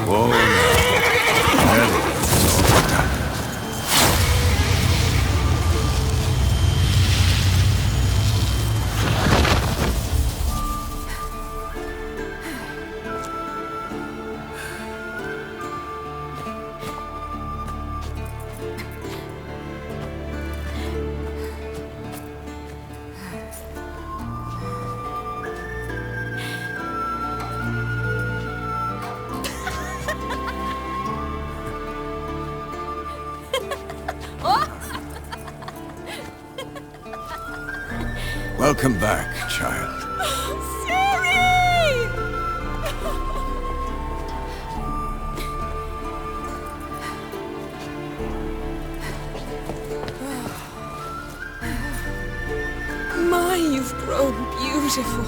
Whoa, now. Evidence over. Welcome back, child. Ciri! My, you've grown beautiful.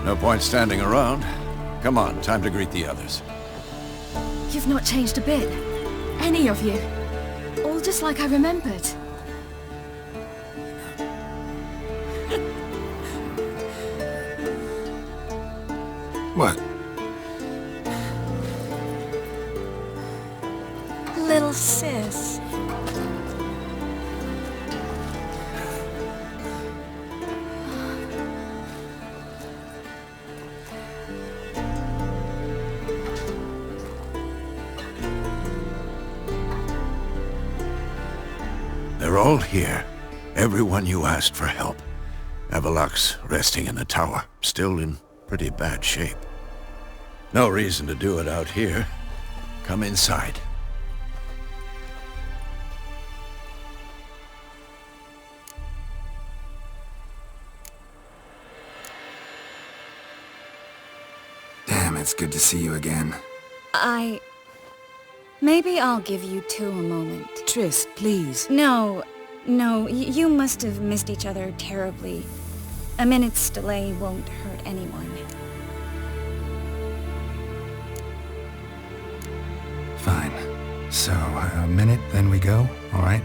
No point standing around. Come on, time to greet the others. You've not changed a bit. Any of you. All just like I remembered. What? Little sis. They're all here. Everyone you asked for help. Avalok's resting in the tower, still in pretty bad shape. No reason to do it out here. Come inside. Damn, it's good to see you again. Maybe I'll give you two a moment. Triss, please. No, you must have missed each other terribly. A minute's delay won't hurt anyone. Fine. So, a minute, then we go, alright?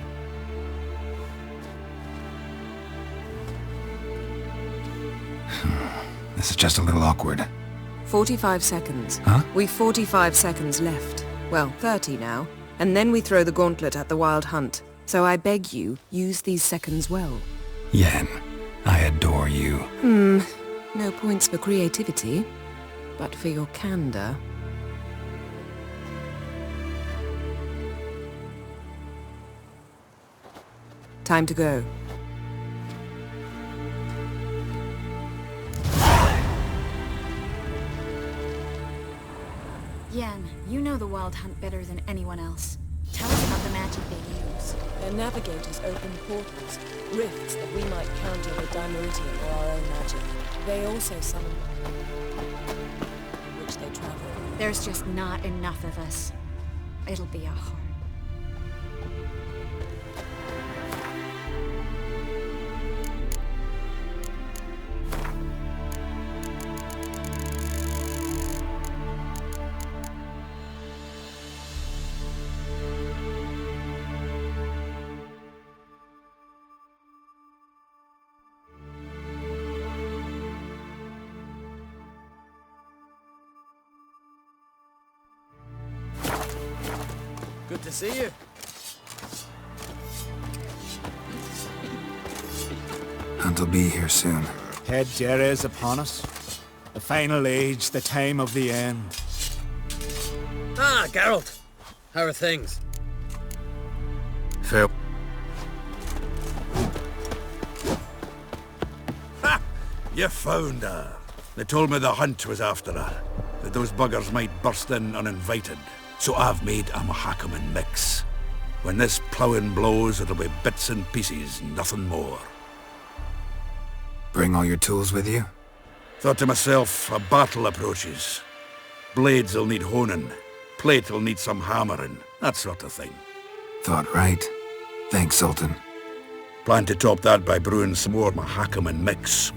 This is just a little awkward. 45 seconds. Huh? We've 45 seconds left. Well, 30 now. And then we throw the gauntlet at the Wild Hunt. So I beg you, use these seconds well. Yen, I adore you. No points for creativity, but for your candor. Time to go. Yen, you know the Wild Hunt better than anyone else. Tell us about the magic they use. Their navigators open portals, rifts that we might counter with Dimeridian or our own magic. They also summon which they travel. There's just not enough of us. It'll be a hard... Good to see you. Hunt'll be here soon. Head is upon us. The final age, the time of the end. Ah, Geralt. How are things? Phil. Ha! You found her. They told me the hunt was after her. That those buggers might burst in uninvited. So I've made a Mahakaman mix. When this ploughing blows, it'll be bits and pieces, nothing more. Bring all your tools with you? Thought to myself, a battle approaches. Blades'll need honing. Plate'll need some hammering. That sort of thing. Thought right. Thanks, Sultan. Plan to top that by brewing some more Mahakaman mix.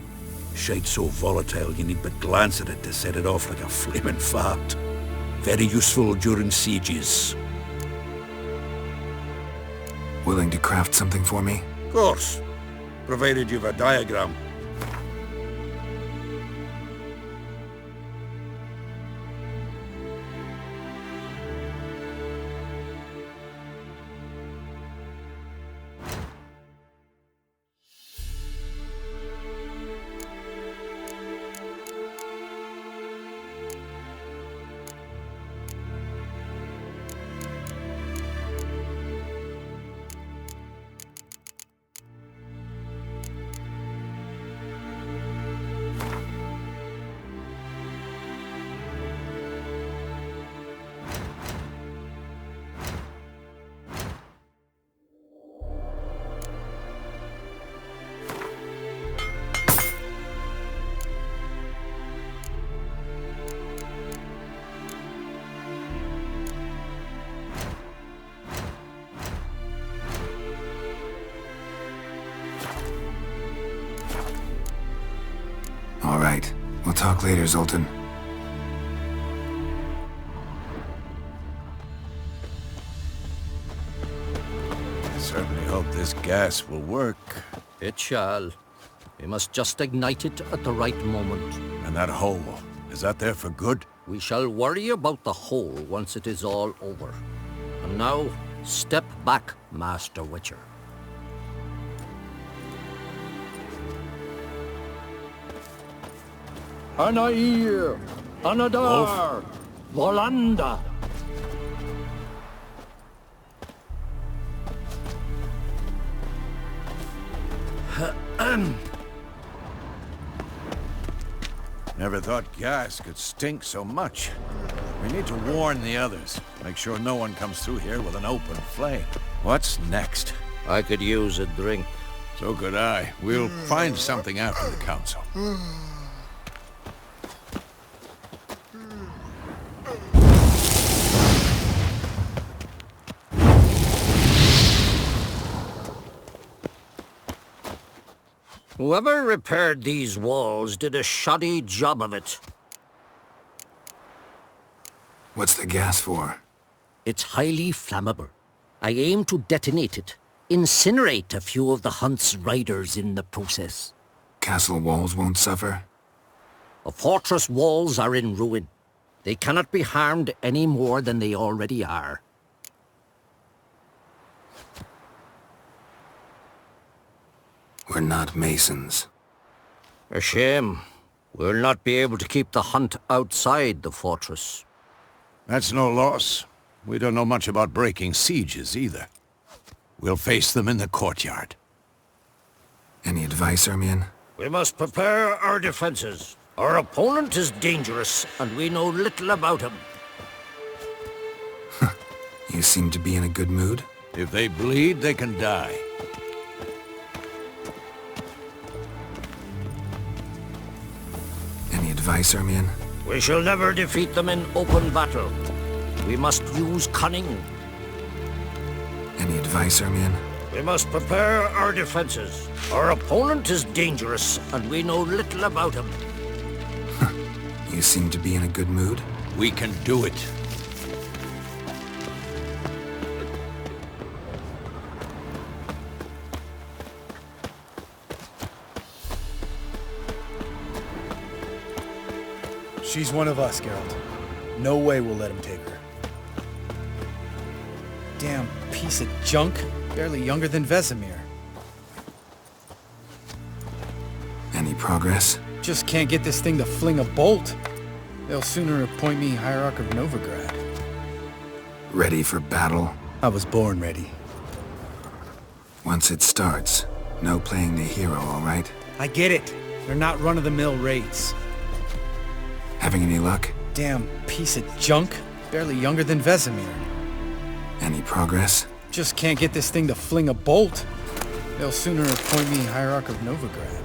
Shite so volatile you need but glance at it to set it off like a flaming fart. Very useful during sieges. Willing to craft something for me? Of course. Provided you've a diagram. All right. We'll talk later, Zoltan. I certainly hope this gas will work. It shall. We must just ignite it at the right moment. And that hole, is that there for good? We shall worry about the hole once it is all over. And now, step back, Master Witcher. Anair, Anadar, Volanda. Never thought gas could stink so much. We need to warn the others. Make sure no one comes through here with an open flame. What's next? I could use a drink. So could I. We'll find something after the council. Whoever repaired these walls did a shoddy job of it. What's the gas for? It's highly flammable. I aim to detonate it. Incinerate a few of the hunt's riders in the process. Castle walls won't suffer? The fortress walls are in ruin. They cannot be harmed any more than they already are. We're not masons. A shame. We'll not be able to keep the hunt outside the fortress. That's no loss. We don't know much about breaking sieges either. We'll face them in the courtyard. Any advice, Ermion? We must prepare our defenses. Our opponent is dangerous, and we know little about him. You seem to be in a good mood. If they bleed, they can die. Any advice, Ermion? We shall never defeat them in open battle. We must use cunning. Any advice, Ermion? We must prepare our defenses. Our opponent is dangerous, and we know little about him. You seem to be in a good mood. We can do it. She's one of us, Geralt. No way we'll let him take her. Damn piece of junk. Barely younger than Vesemir. Any progress? Just can't get this thing to fling a bolt. They'll sooner appoint me Hierarch of Novigrad. Ready for battle? I was born ready. Once it starts, no playing the hero, all right? I get it. They're not run-of-the-mill raids. Having any luck? Damn piece of junk. Barely younger than Vesemir. Any progress? Just can't get this thing to fling a bolt. They'll sooner appoint me Hierarch of Novigrad.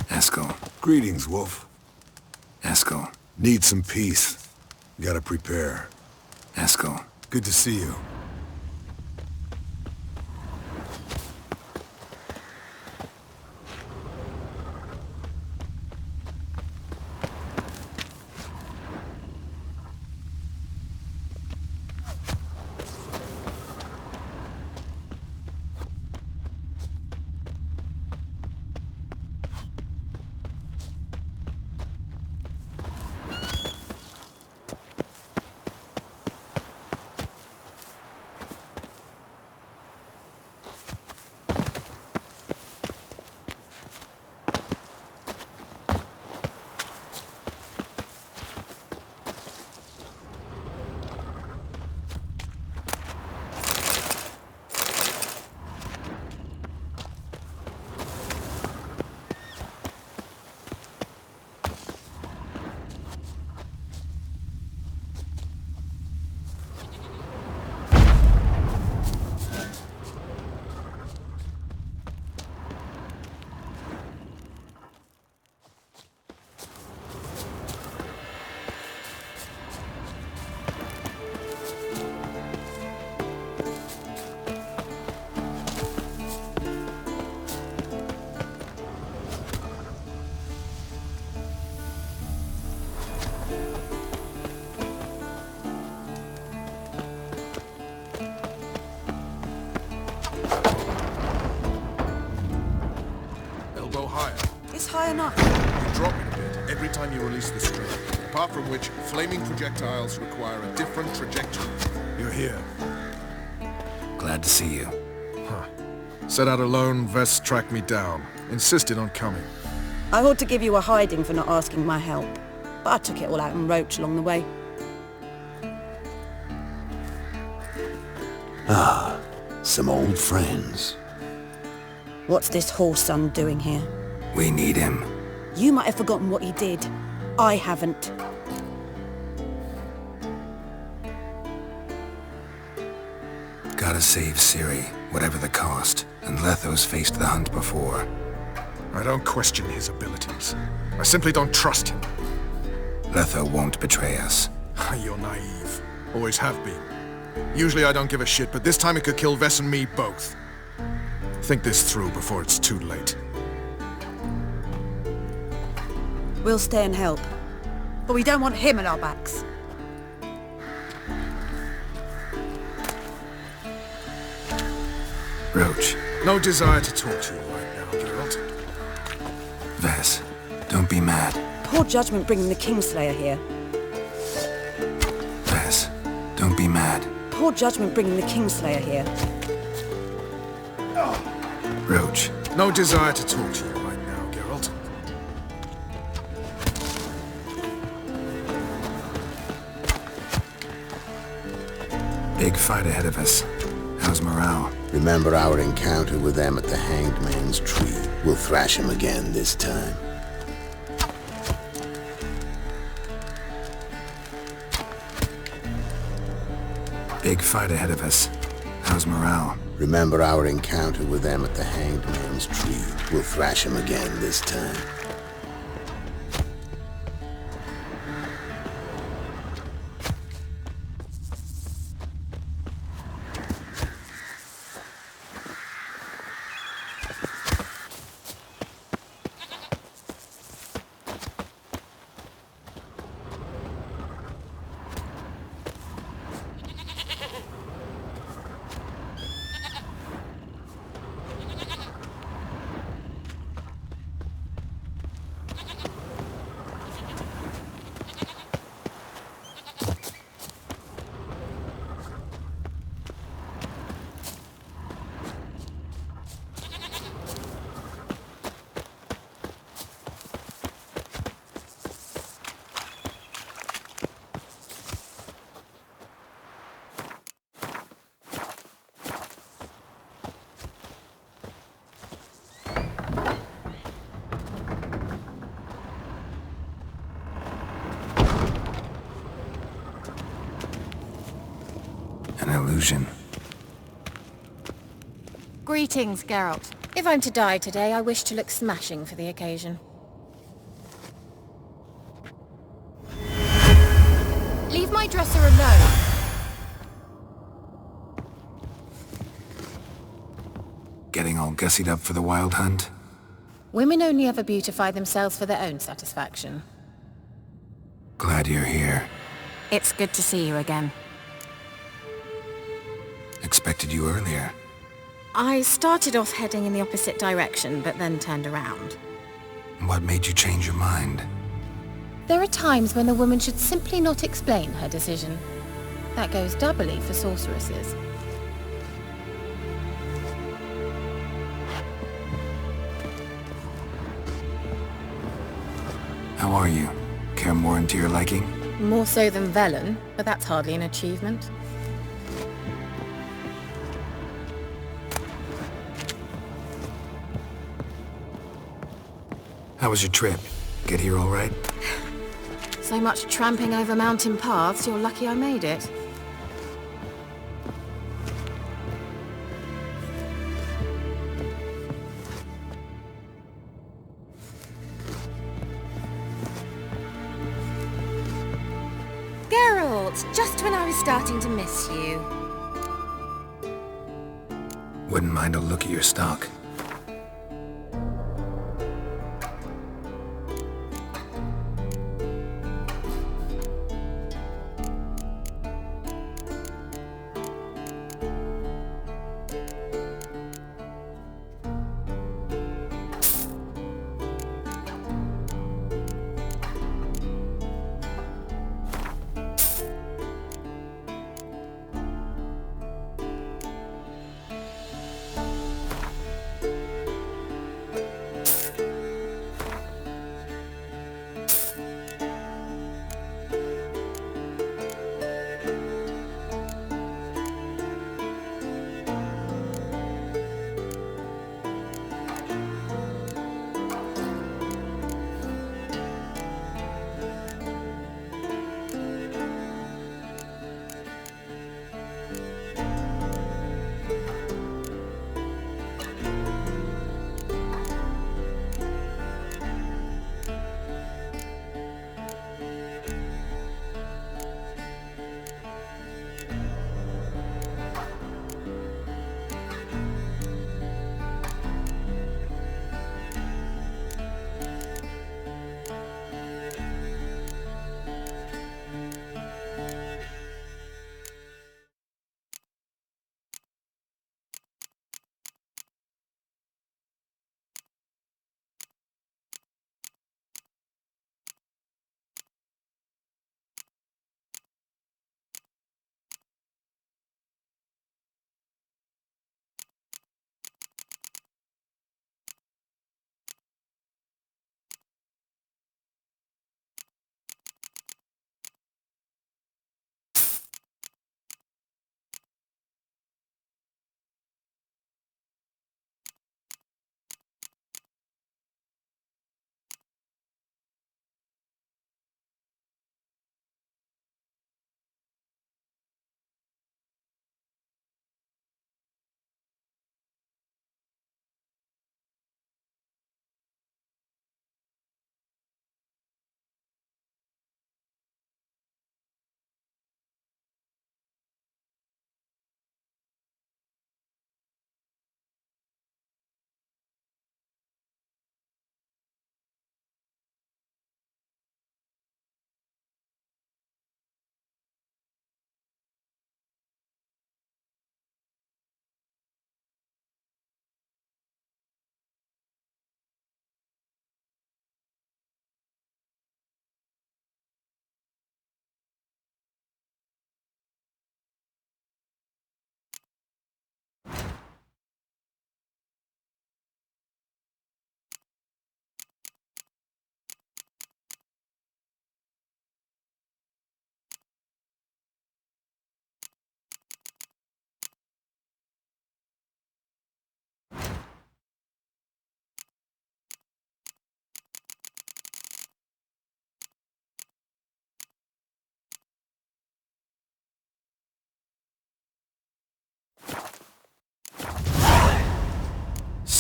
Eskel. Greetings, Wolf. Eskel. Need some peace. Gotta prepare. Eskel. Good to see you. higher. It's high enough. You drop it a bit every time you release the string. Apart from which, flaming projectiles require a different trajectory. You're here. Glad to see you. Huh. Set out alone, Vest tracked me down. Insisted on coming. I ought to give you a hiding for not asking my help, but I took it all out in Roach along the way. Ah, some old friends. What's this horse son doing here? We need him. You might have forgotten what he did. I haven't. Gotta save Ciri, whatever the cost. And Letho's faced the hunt before. I don't question his abilities. I simply don't trust him. Letho won't betray us. You're naive. Always have been. Usually I don't give a shit, but this time it could kill Vess and me both. Think this through before it's too late. We'll stay and help. But we don't want him at our backs. Roach. No desire to talk to you right now, Geralt. Vess, don't be mad. Poor judgment bringing the Kingslayer here. Vess, don't be mad. Poor judgment bringing the Kingslayer here. Roach. No desire to talk to you right now, Geralt. Big fight ahead of us. How's morale? Remember our encounter with them at the Hanged Man's Tree. We'll thrash him again this time. Big fight ahead of us. How's morale? Remember our encounter with them at the Hanged Man's Tree. We'll thrash him again this time. An illusion. Greetings, Geralt. If I'm to die today, I wish to look smashing for the occasion. Leave my dresser alone! Getting all gussied up for the wild hunt? Women only ever beautify themselves for their own satisfaction. Glad you're here. It's good to see you again. Expected you earlier. I started off heading in the opposite direction, but then turned around. What made you change your mind? There are times when a woman should simply not explain her decision. That goes doubly for sorceresses. How are you? Kaer to your liking? More so than Velen, but that's hardly an achievement. How was your trip? Get here all right? So much tramping over mountain paths, you're lucky I made it. Geralt, just when I was starting to miss you. Wouldn't mind a look at your stock.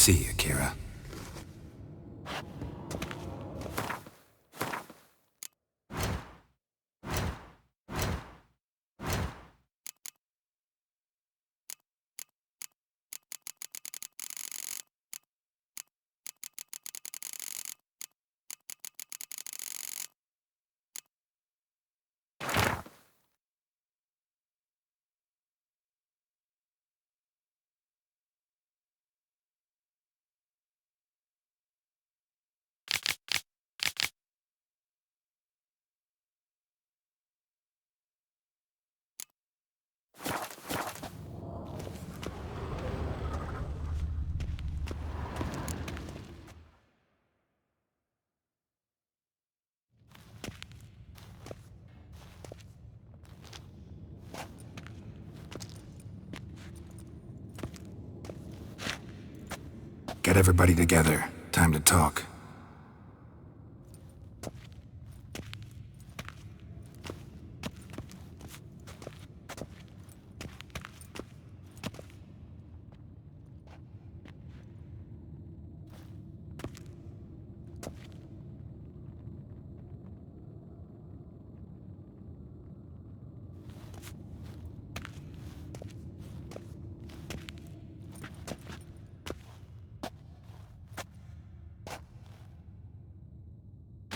see you, Kira. Get everybody together. Time to talk.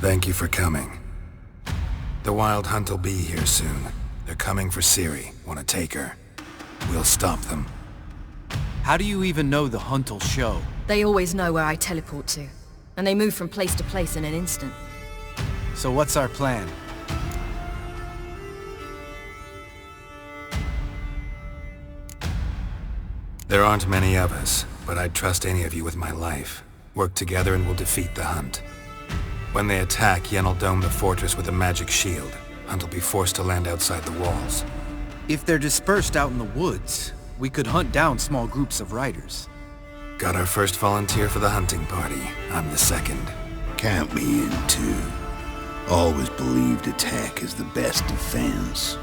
Thank you for coming. The Wild Hunt will be here soon. They're coming for Ciri. Want to take her? We'll stop them. How do you even know the Hunt will show? They always know where I teleport to. And they move from place to place in an instant. So what's our plan? There aren't many of us, but I'd trust any of you with my life. Work together and we'll defeat the Hunt. When they attack, Yen will dome the fortress with a magic shield. Hunt will be forced to land outside the walls. If they're dispersed out in the woods, we could hunt down small groups of riders. Got our first volunteer for the hunting party. I'm the second. Count me in too. Always believed attack is the best defense.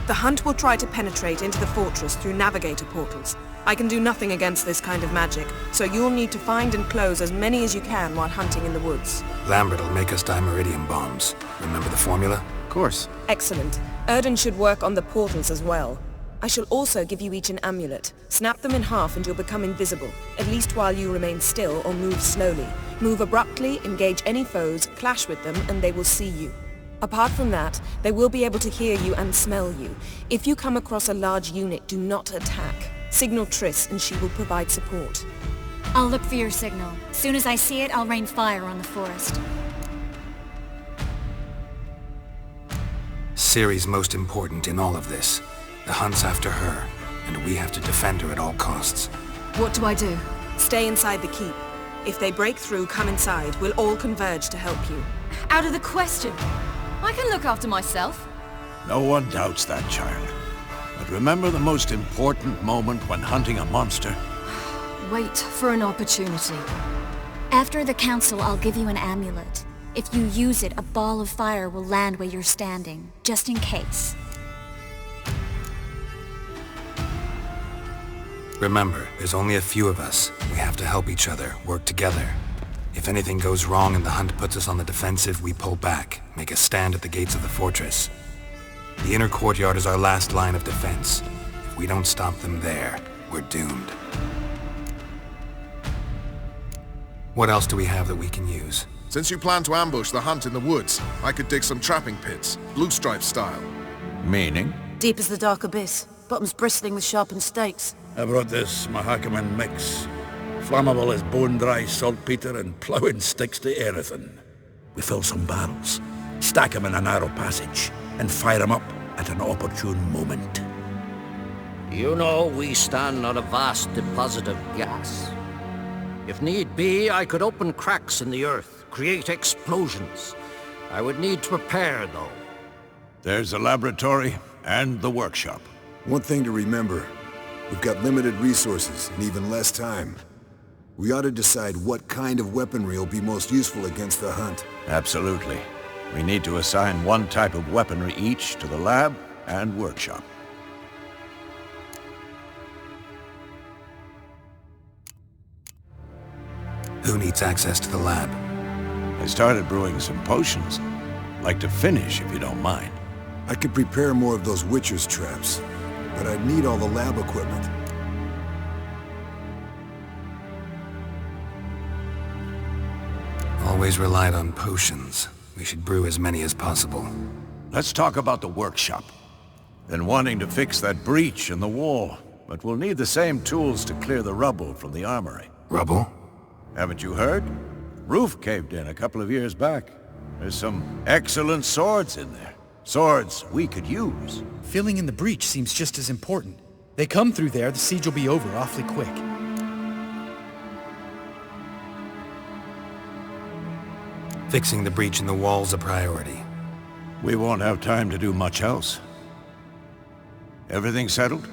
The Hunt will try to penetrate into the fortress through navigator portals. I can do nothing against this kind of magic, so you'll need to find and close as many as you can while hunting in the woods. Lambert will make us dimeridium bombs. Remember the formula? Of course. Excellent. Erden should work on the portals as well. I shall also give you each an amulet. Snap them in half and you'll become invisible, at least while you remain still or move slowly. Move abruptly, engage any foes, clash with them, and they will see you. Apart from that, they will be able to hear you and smell you. If you come across a large unit, do not attack. Signal Triss and she will provide support. I'll look for your signal. As soon as I see it, I'll rain fire on the forest. Ciri's most important in all of this. The Hunt's after her, and we have to defend her at all costs. What do I do? Stay inside the keep. If they break through, come inside. We'll all converge to help you. Out of the question. I can look after myself. No one doubts that, child. But remember the most important moment when hunting a monster? Wait for an opportunity. After the council, I'll give you an amulet. If you use it, a ball of fire will land where you're standing, just in case. Remember, there's only a few of us. We have to help each other, work together. If anything goes wrong and the Hunt puts us on the defensive, we pull back, make a stand at the gates of the fortress. The inner courtyard is our last line of defense. If we don't stop them there, we're doomed. What else do we have that we can use? Since you plan to ambush the Hunt in the woods, I could dig some trapping pits, blue stripe style. Meaning? Deep as the dark abyss, bottoms bristling with sharpened stakes. I brought this Mahakaman mix. Flammable as bone-dry saltpeter and ploughing sticks to everything. We fill some barrels, stack them in a narrow passage, and fire them up at an opportune moment. You know, we stand on a vast deposit of gas. If need be, I could open cracks in the earth, create explosions. I would need to prepare, though. There's the laboratory and the workshop. One thing to remember, we've got limited resources and even less time. We ought to decide what kind of weaponry will be most useful against the Hunt. Absolutely. We need to assign one type of weaponry each to the lab and workshop. Who needs access to the lab? I started brewing some potions. Like to finish, if you don't mind. I could prepare more of those Witcher's traps, but I'd need all the lab equipment. Always relied on potions. We should brew as many as possible. Let's talk about the workshop. Been wanting to fix that breach in the wall, but we'll need the same tools to clear the rubble from the armory. Rubble? Haven't you heard? Roof caved in a couple of years back. There's some excellent swords in there. Swords we could use. Filling in the breach seems just as important. They come through there, the siege will be over awfully quick. Fixing the breach in the wall's a priority. We won't have time to do much else. Everything settled?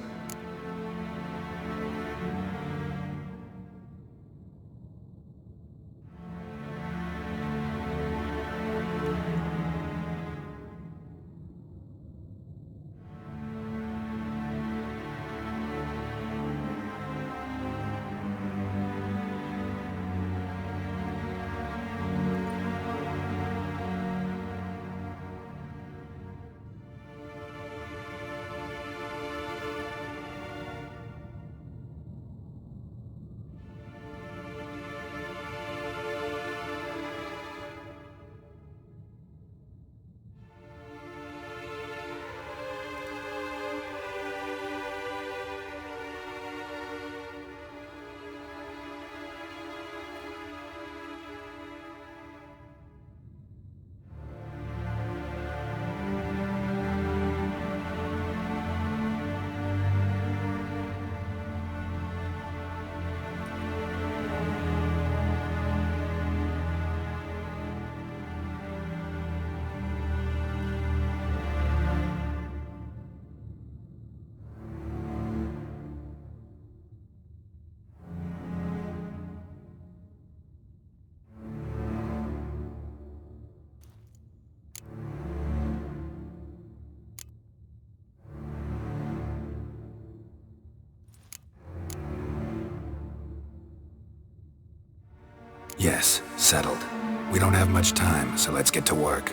Yes, settled. We don't have much time, so let's get to work.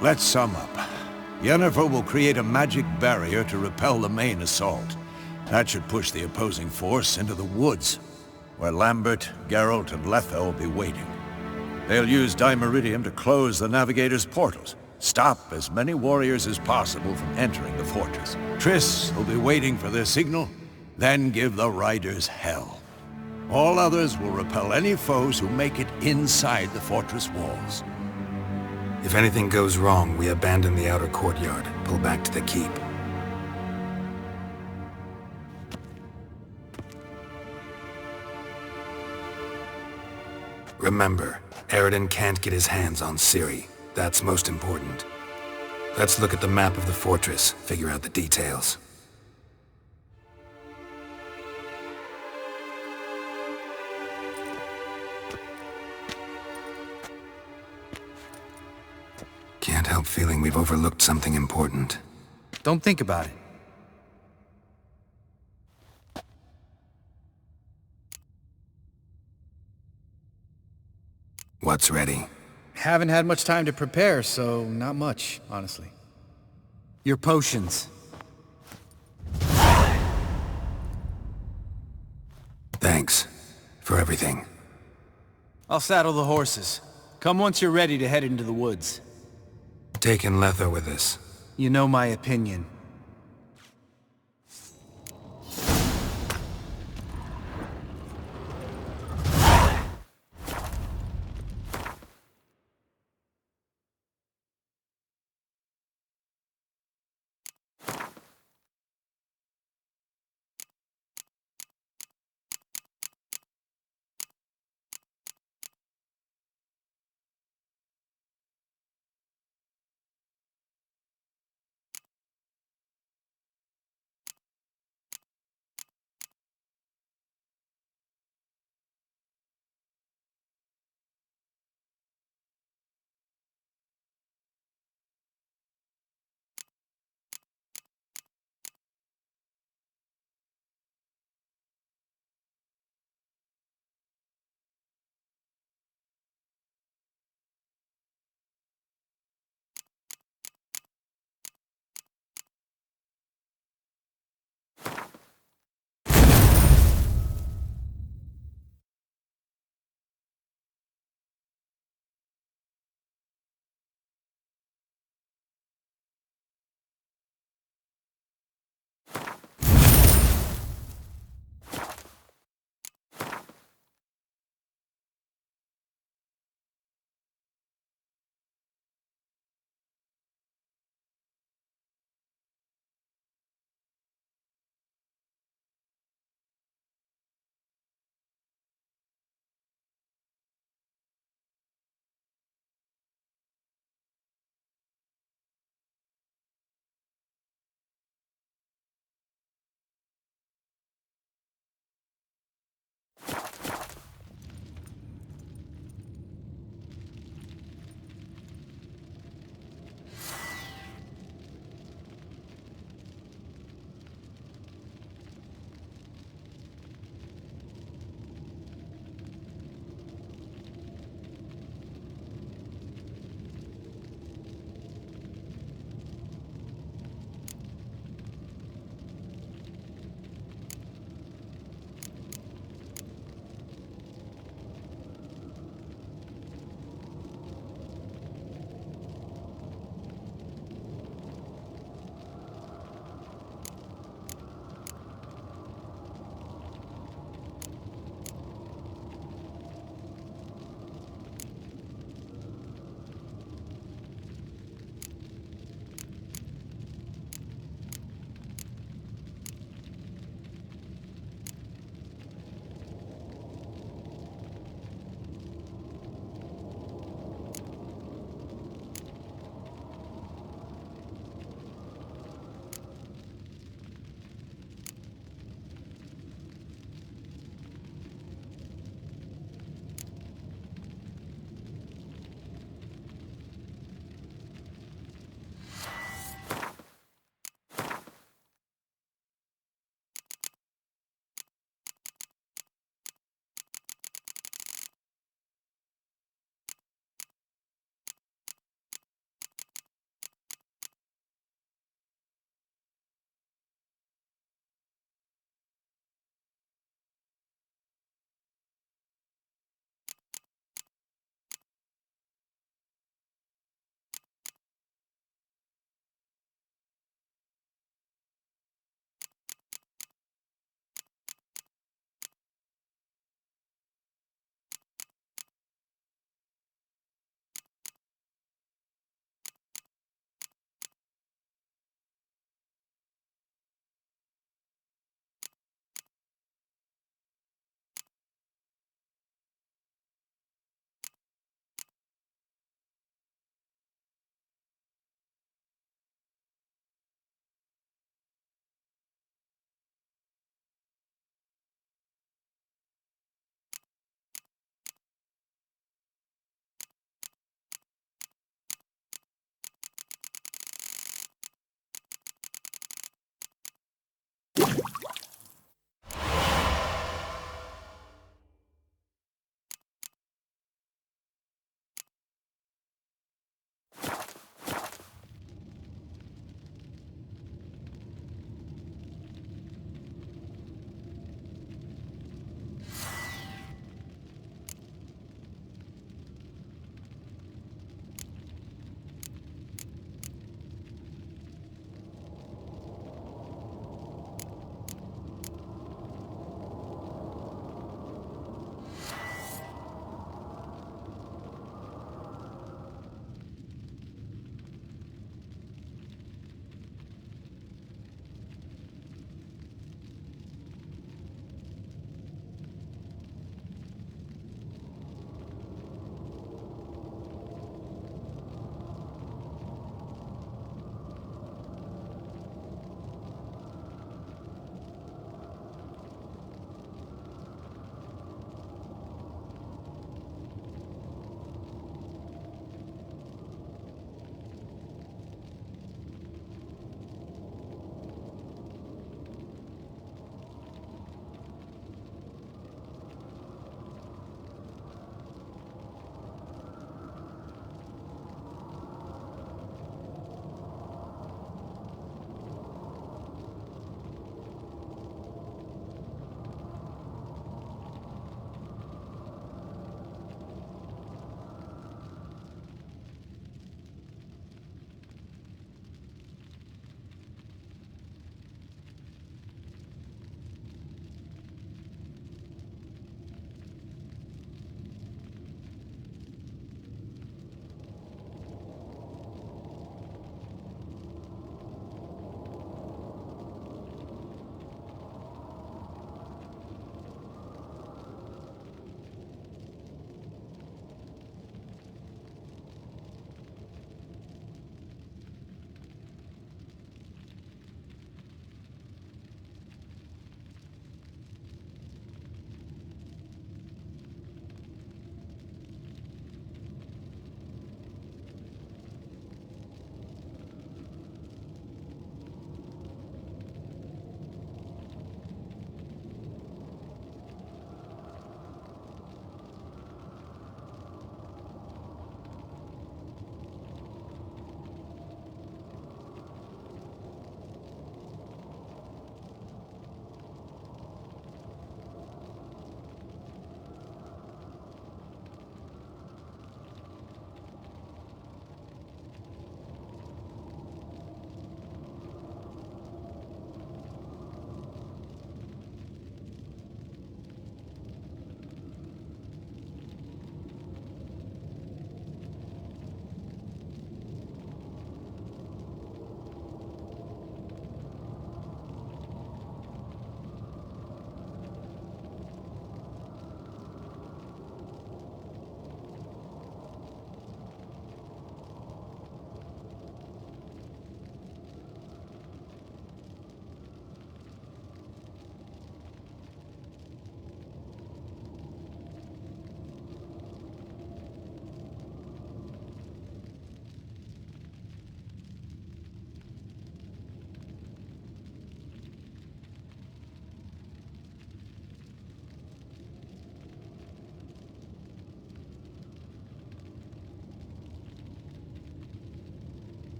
Let's sum up. Yennefer will create a magic barrier to repel the main assault. That should push the opposing force into the woods, where Lambert, Geralt, and Letha will be waiting. They'll use Dimeridium to close the Navigator's portals, stop as many warriors as possible from entering the fortress. Triss will be waiting for their signal, then give the riders hell. All others will repel any foes who make it inside the fortress walls. If anything goes wrong, we abandon the outer courtyard, pull back to the keep. Remember, Eridan can't get his hands on Ciri. That's most important. Let's look at the map of the fortress, figure out the details. Can't help feeling we've overlooked something important. Don't think about it. What's ready? Haven't had much time to prepare, so not much, honestly. Your potions. Thanks for everything. I'll saddle the horses. Come once you're ready to head into the woods. Taking Letha with us. You know my opinion.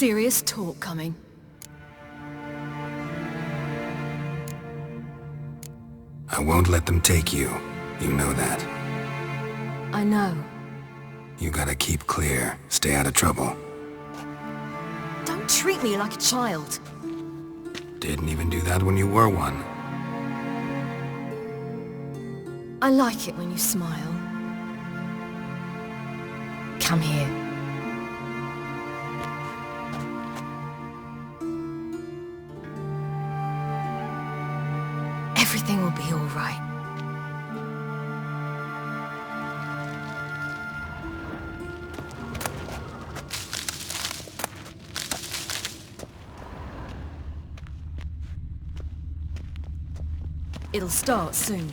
serious talk coming. I won't let them take you. You know that. I know. You gotta keep clear. Stay out of trouble. Don't treat me like a child. Didn't even do that when you were one. I like it when you smile. Come here. Everything will be all right. It'll start soon.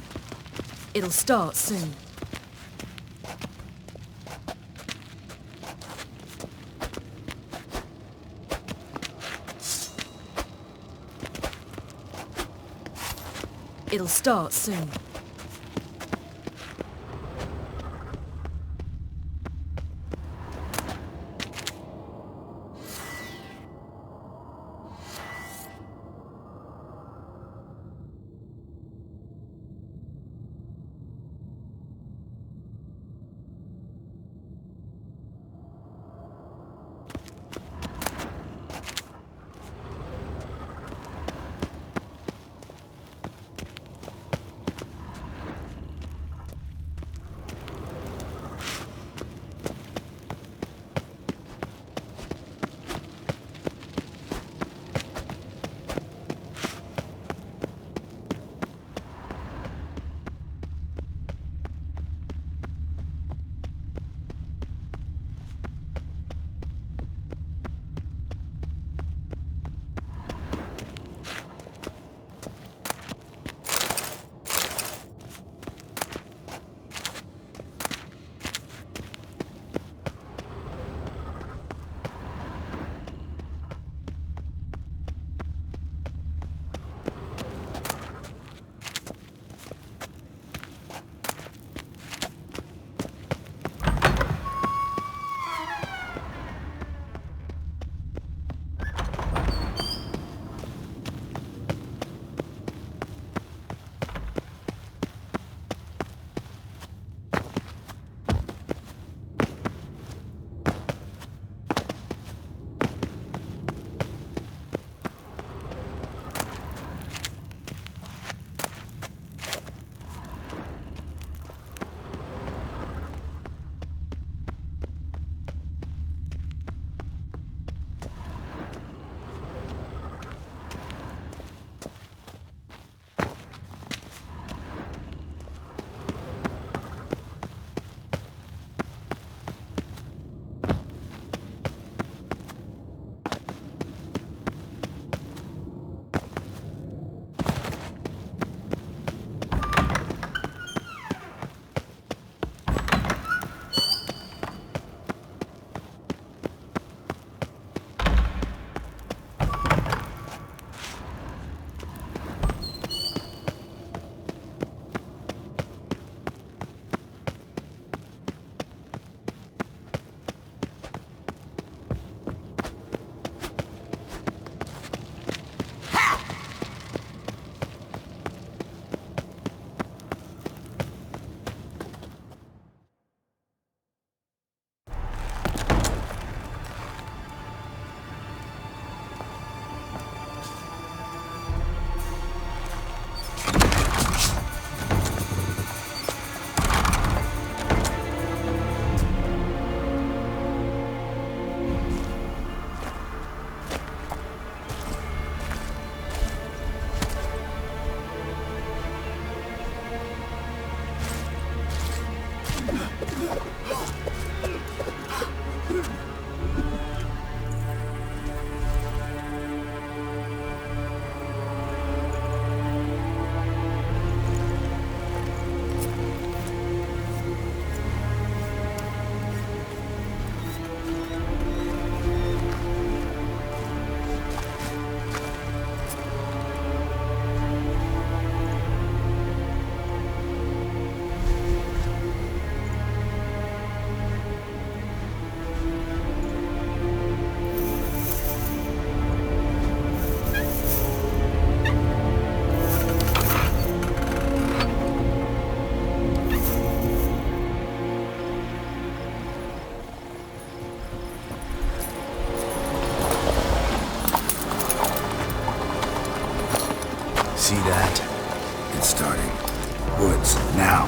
It'll start soon. It'll start soon. see that? It's starting. Woods, now.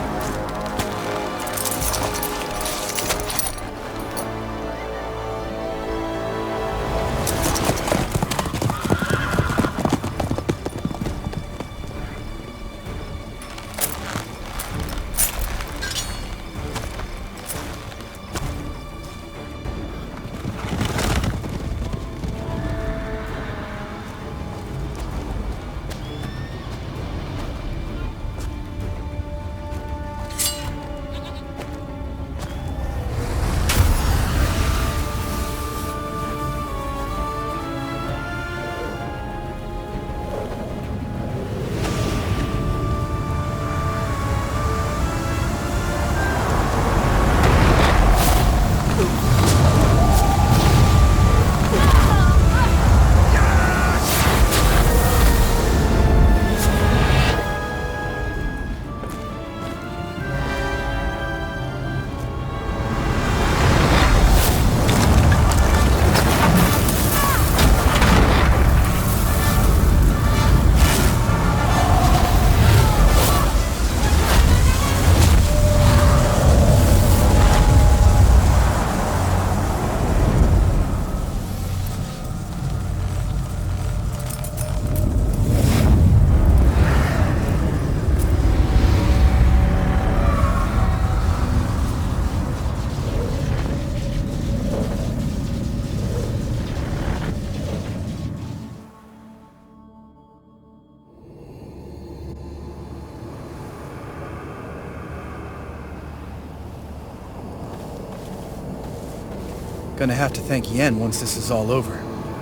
Gonna have to thank Yen once this is all over.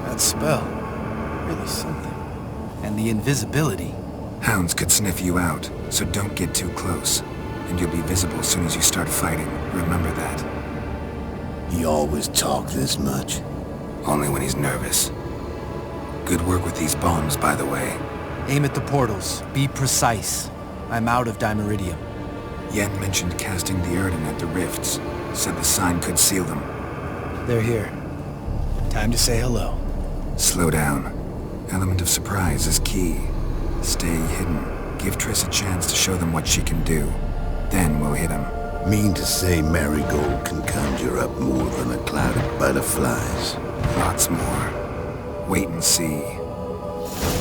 That spell, really something. And the invisibility. Hounds could sniff you out, so don't get too close. And you'll be visible as soon as you start fighting. Remember that. He always talk this much? Only when he's nervous. Good work with these bombs, by the way. Aim at the portals. Be precise. I'm out of Dimeridium. Yen mentioned casting the Erden at the rifts. Said the sign could seal them. They're here. Time to say hello. Slow down. Element of surprise is key. Stay hidden. Give Triss a chance to show them what she can do. Then we'll hit him. Mean to say Marigold can conjure up more than a cloud of butterflies? Lots more. Wait and see.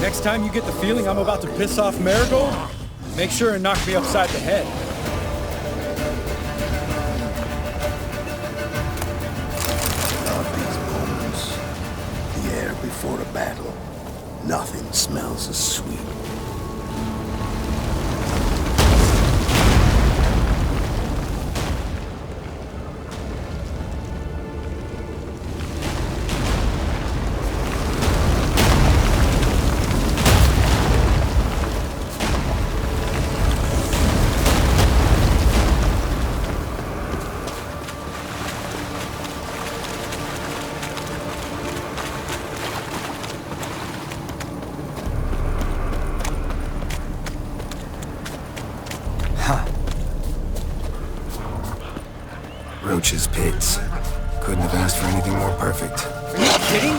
Next time you get the feeling I'm about to piss off Marigold, make sure and knock me upside the head. Before a battle, nothing smells as sweet. Roach's pits. Couldn't have asked for anything more perfect. Are you kidding?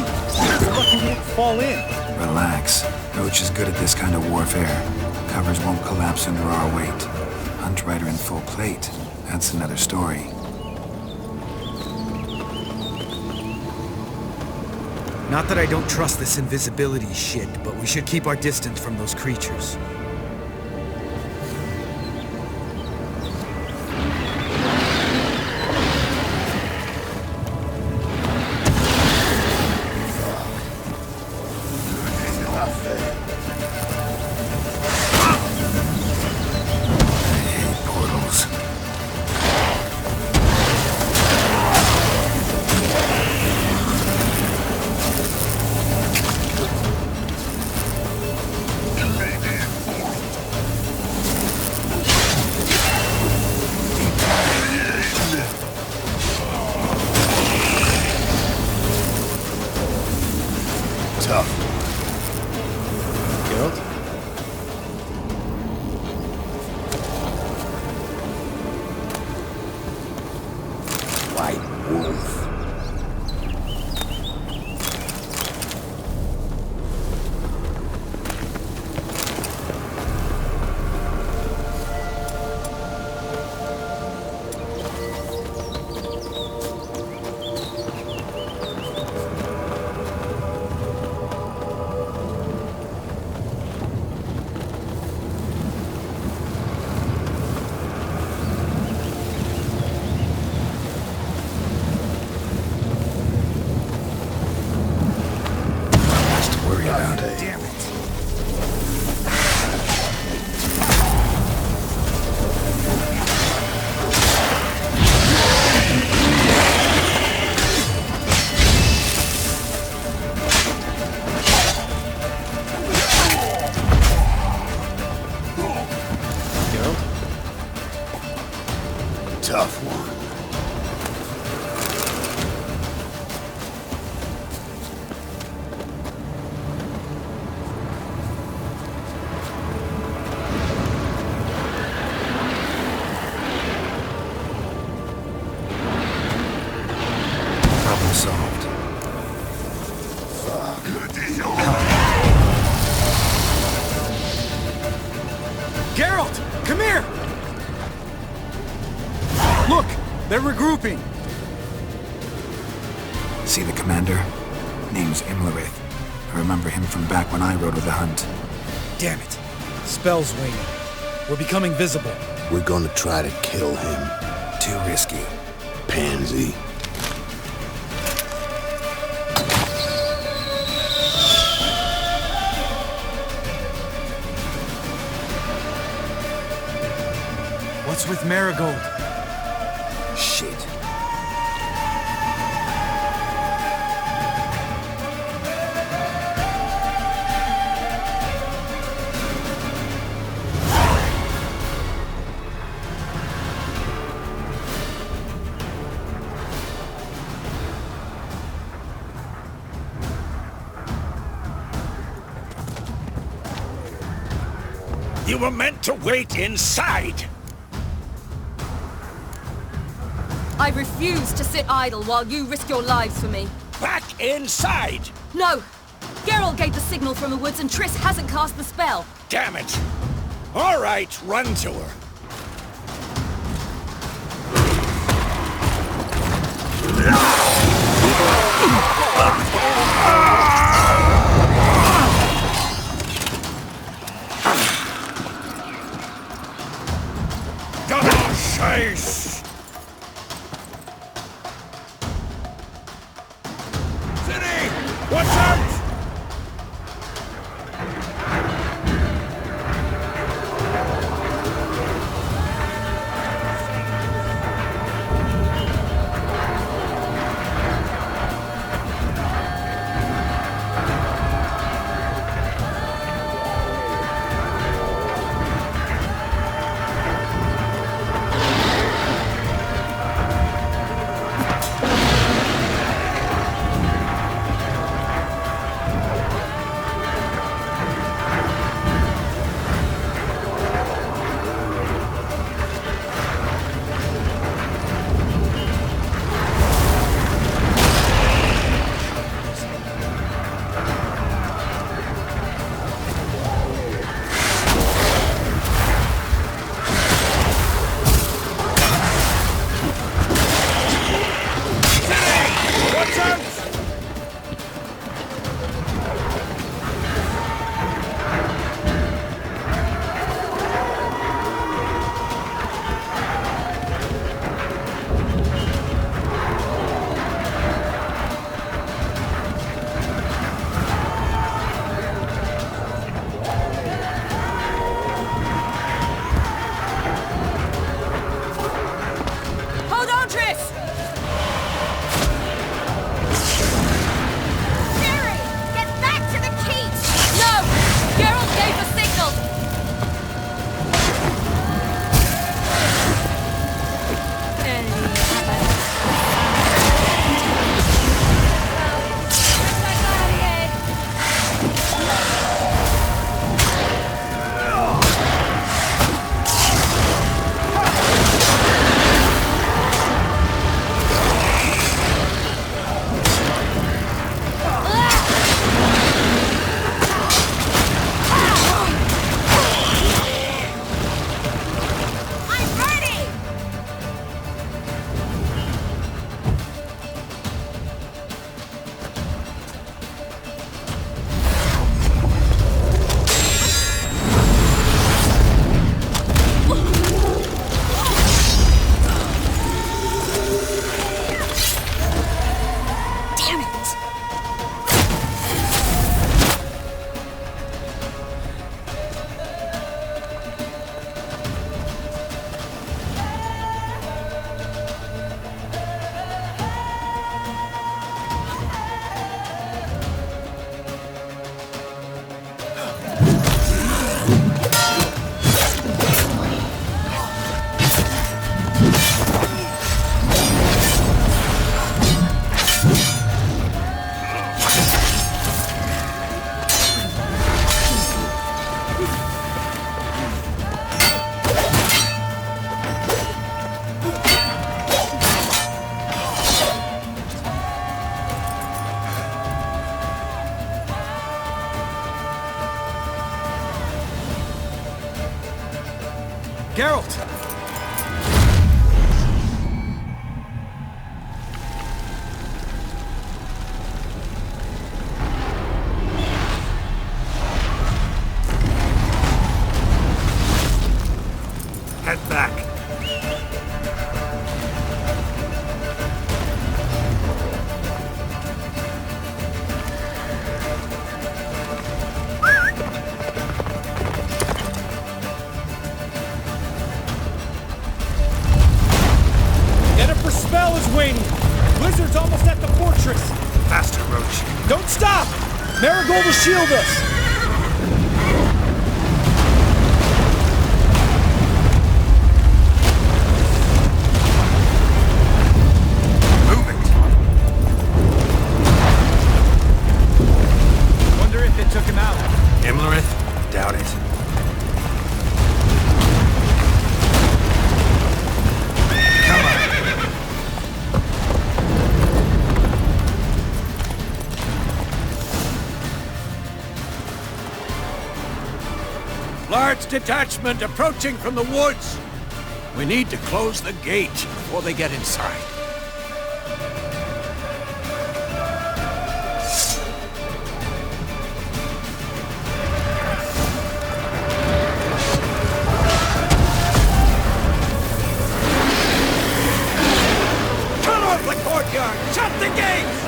You're lucky you didn't fall in. Relax. Roach is good at this kind of warfare. Covers won't collapse under our weight. Hunt Rider in full plate. That's another story. Not that I don't trust this invisibility shit, but we should keep our distance from those creatures. tough one. Problem solved. Geralt! Come here! Look! They're regrouping! See the commander? Name's Imlerith. I remember him from back when I rode with the hunt. Damn it. Spell's waning. We're becoming visible. We're gonna try to kill him. Too risky. Pansy. What's with Marigold? Shit. You were meant to wait inside! I refuse to sit idle while you risk your lives for me. Back inside! No! Geralt gave the signal from the woods and Triss hasn't cast the spell. Damn it! All right, run to her. Double chase! Ciri! Watch out! Geralt! Head back. Yennefer's spell is waning! Blizzard's almost at the fortress! Faster, Roach. Don't stop! Marigold will shield us! Took him out. Imlerith? Doubt it. Come on. Large detachment approaching from the woods. We need to close the gate before they get inside. Shut the gates!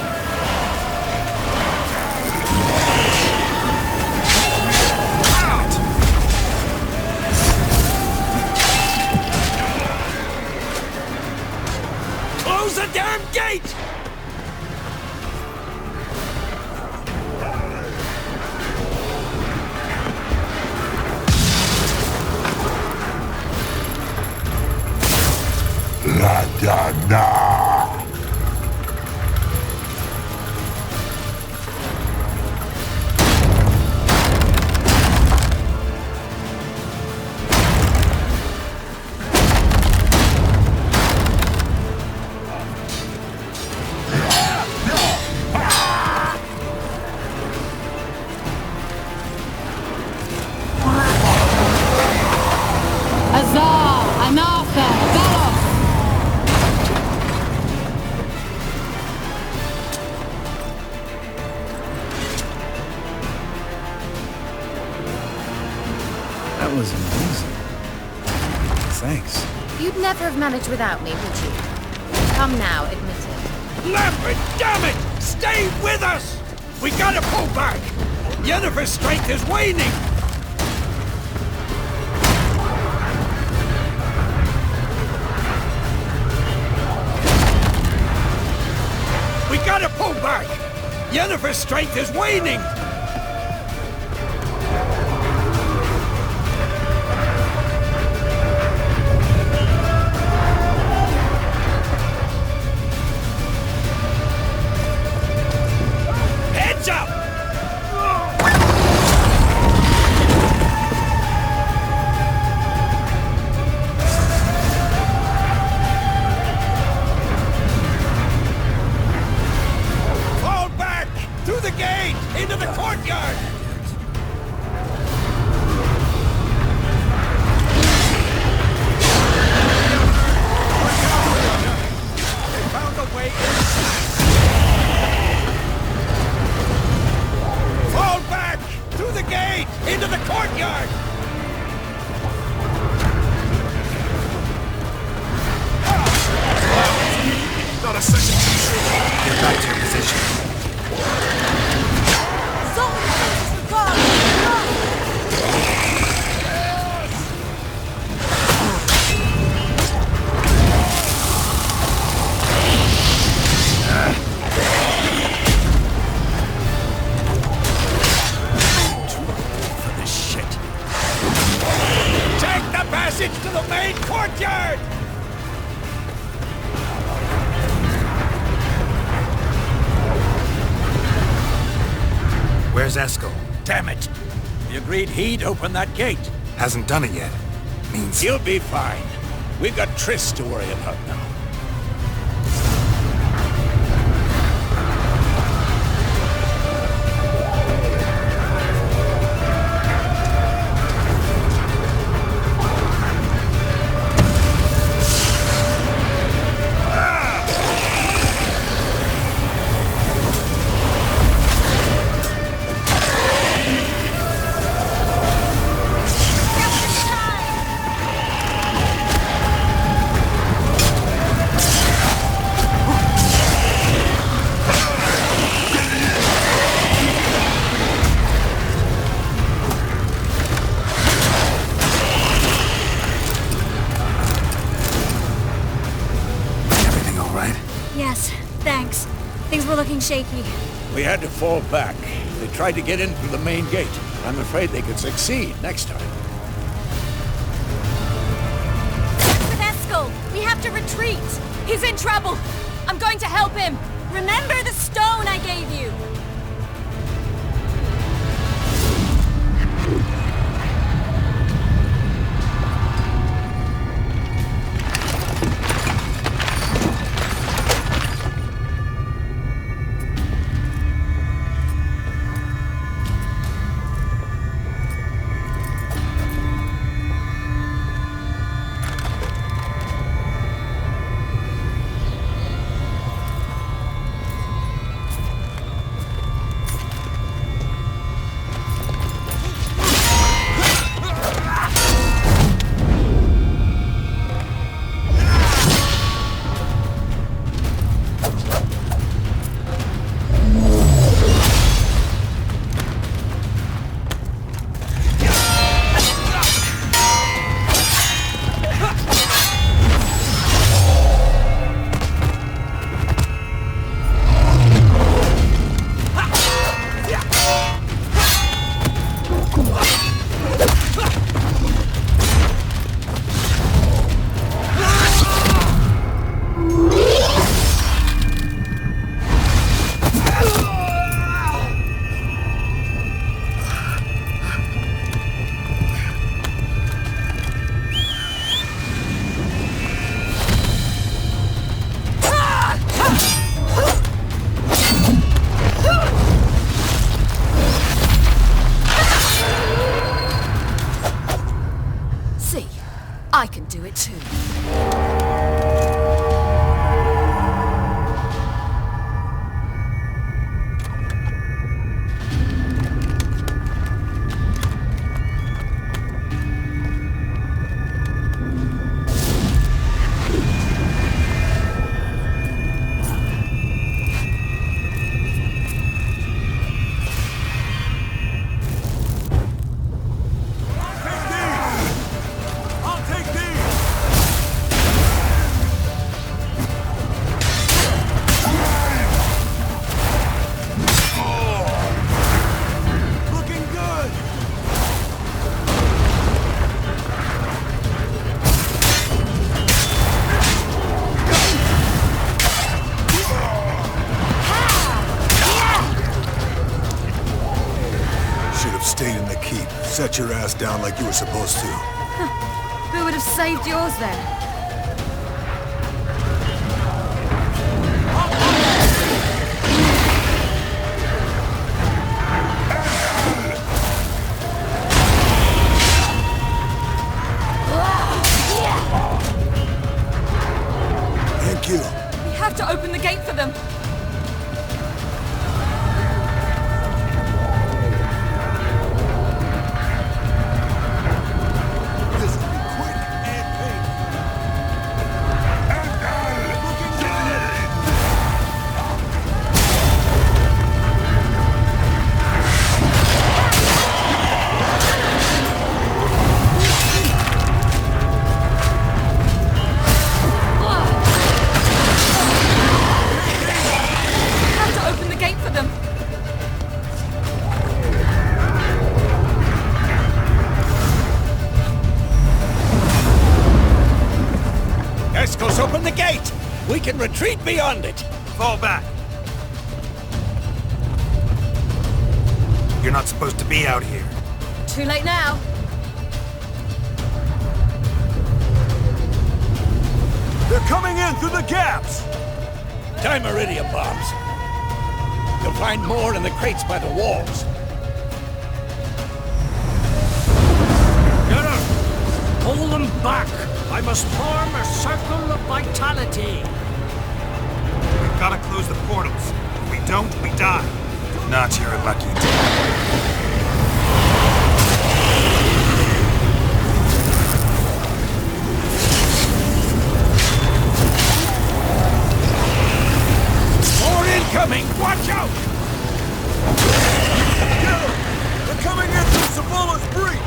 Close the damn gate! La Dana! That was amazing. Thanks. You'd never have managed without me, would you? Come now, admit it. Lambert, damn it! Stay with us! We gotta pull back! Yennefer's strength is waning! We gotta pull back! Yennefer's strength is waning! Heads up! Fall back! Through the gate! Into the courtyard! They found a way in. Fall back! Through the gate! Into the courtyard! Not a second. Get back to your position. For this shit. Take the passage to the main courtyard! Where's Eskel? Damn it! We agreed he'd open that gate. Hasn't done it yet. Means He'll be fine. We've got Triss to worry about now. shaky. We had to fall back. They tried to get in through the main gate. I'm afraid they could succeed next time. With Eskel! We have to retreat! He's in trouble! I'm going to help him! Remember the stone I gave you! I can do it too. Stayed in the keep. Set your ass down like you were supposed to. Who would have saved yours then? Thank you. We have to open the gate for them. Open the gate! We can retreat beyond it! Fall back! You're not supposed to be out here. Too late now. They're coming in through the gaps! Time iridium bombs. You'll find more in the crates by the walls. Geralt! Hold them back! I must form a circle of vitality. We've got to close the portals. If we don't, we die. Not your lucky day. More incoming! Watch out! They're coming in through Savola's breach!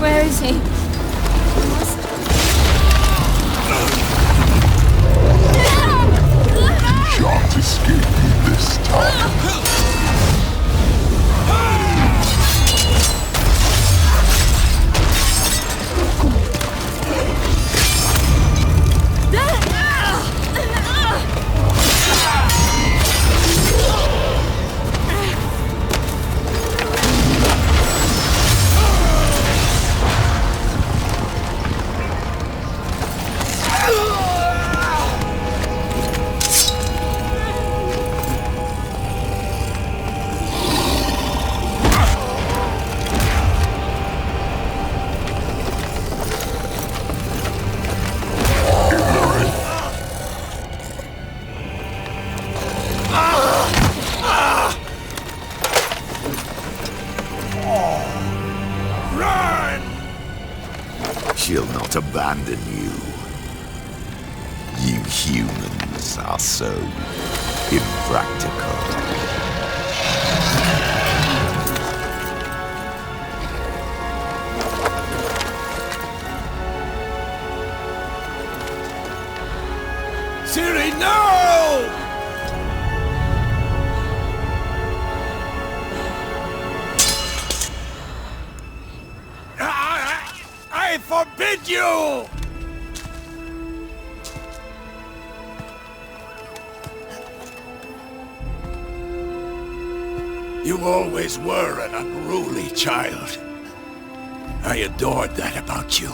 Where is he? Shan't escape me this time. She'll not abandon you. You humans are so impractical. Ciri, no! I forbid you! You always were an unruly child. I adored that about you.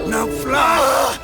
Now fly!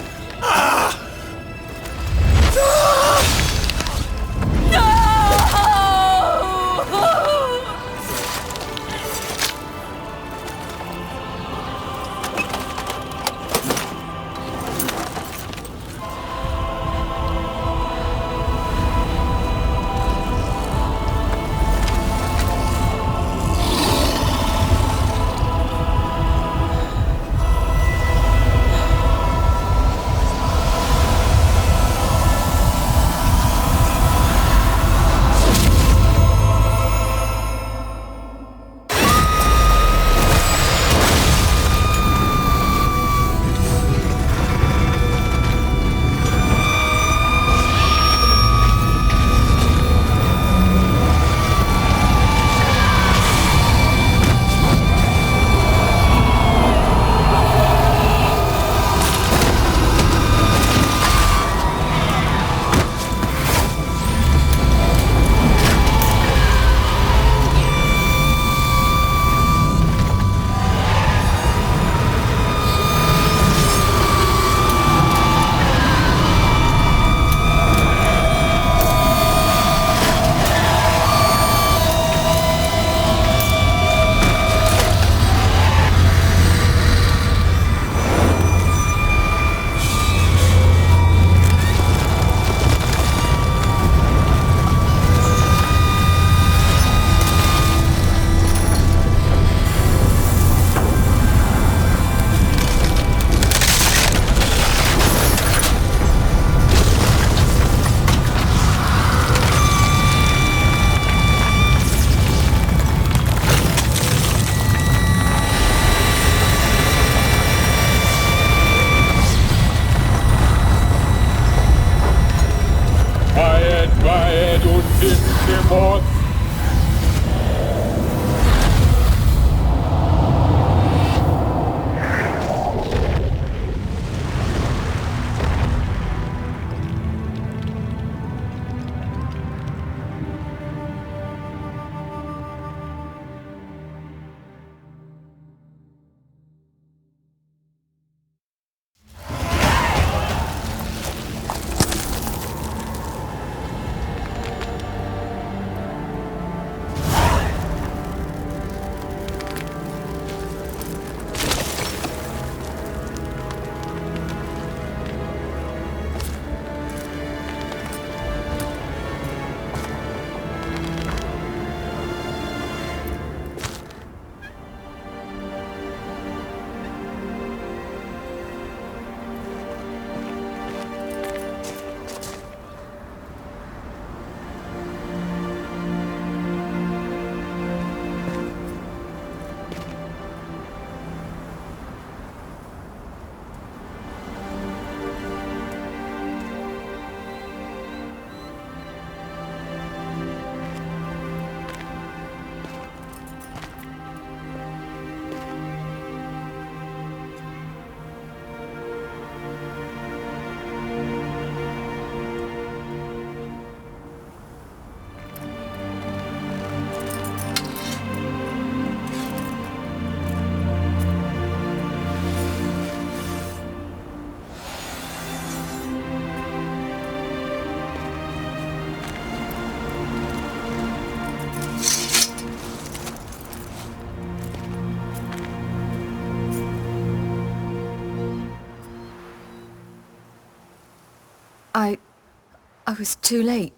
I was too late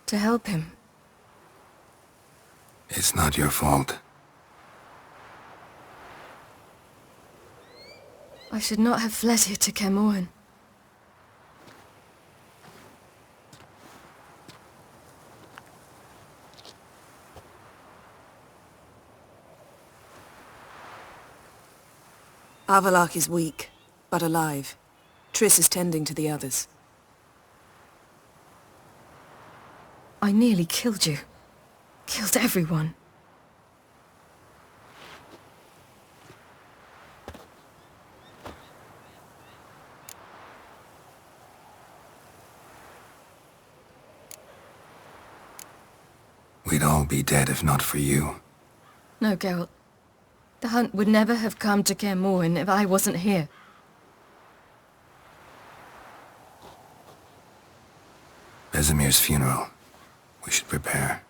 to help him. It's not your fault. I should not have fled here to Caermorhen. Avalak is weak, but alive. Triss is tending to the others. I nearly killed you. Killed everyone. We'd all be dead if not for you. No, Geralt. The hunt would never have come to Caermorhen if I wasn't here. Vesemir's funeral. We should prepare.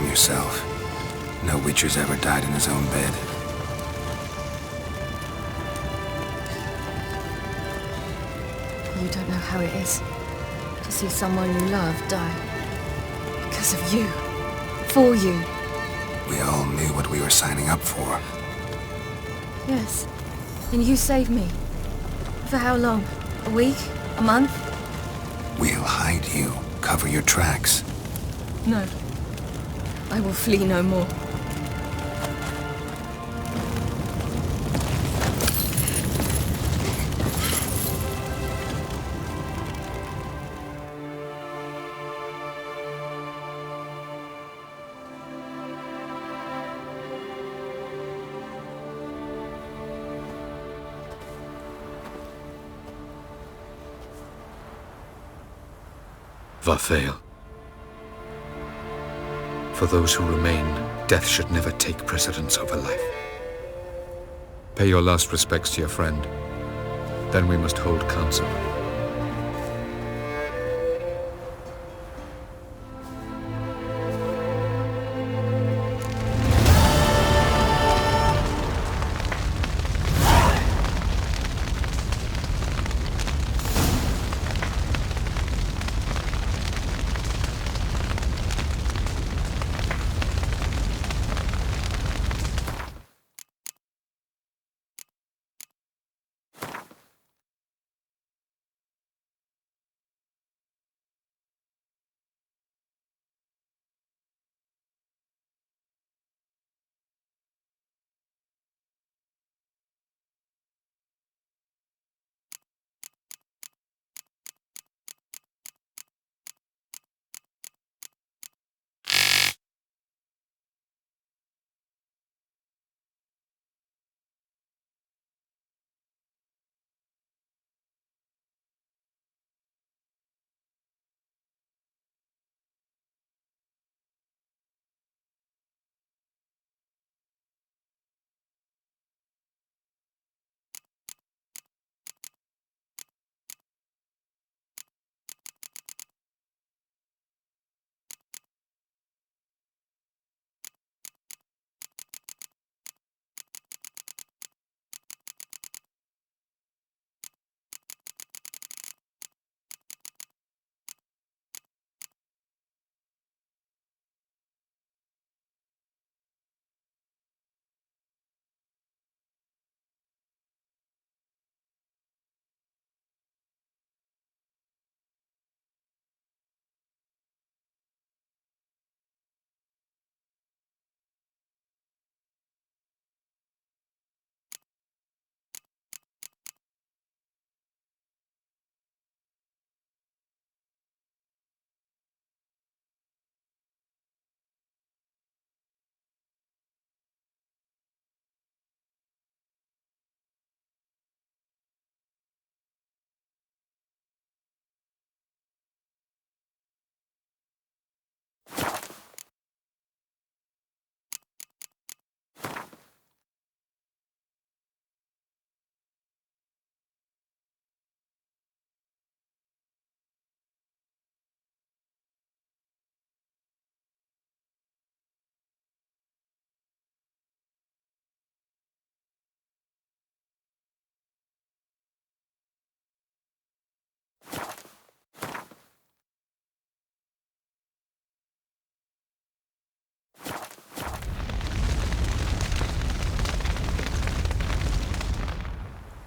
Yourself. No Witcher's ever died in his own bed. You don't know how it is to see someone you love die. Because of you. For you. We all knew what we were signing up for. Yes. And you saved me. For how long? A week? A month? We'll hide you. Cover your tracks. No. I will flee no more. Vathael. For those who remain, death should never take precedence over life. Pay your last respects to your friend. Then we must hold council.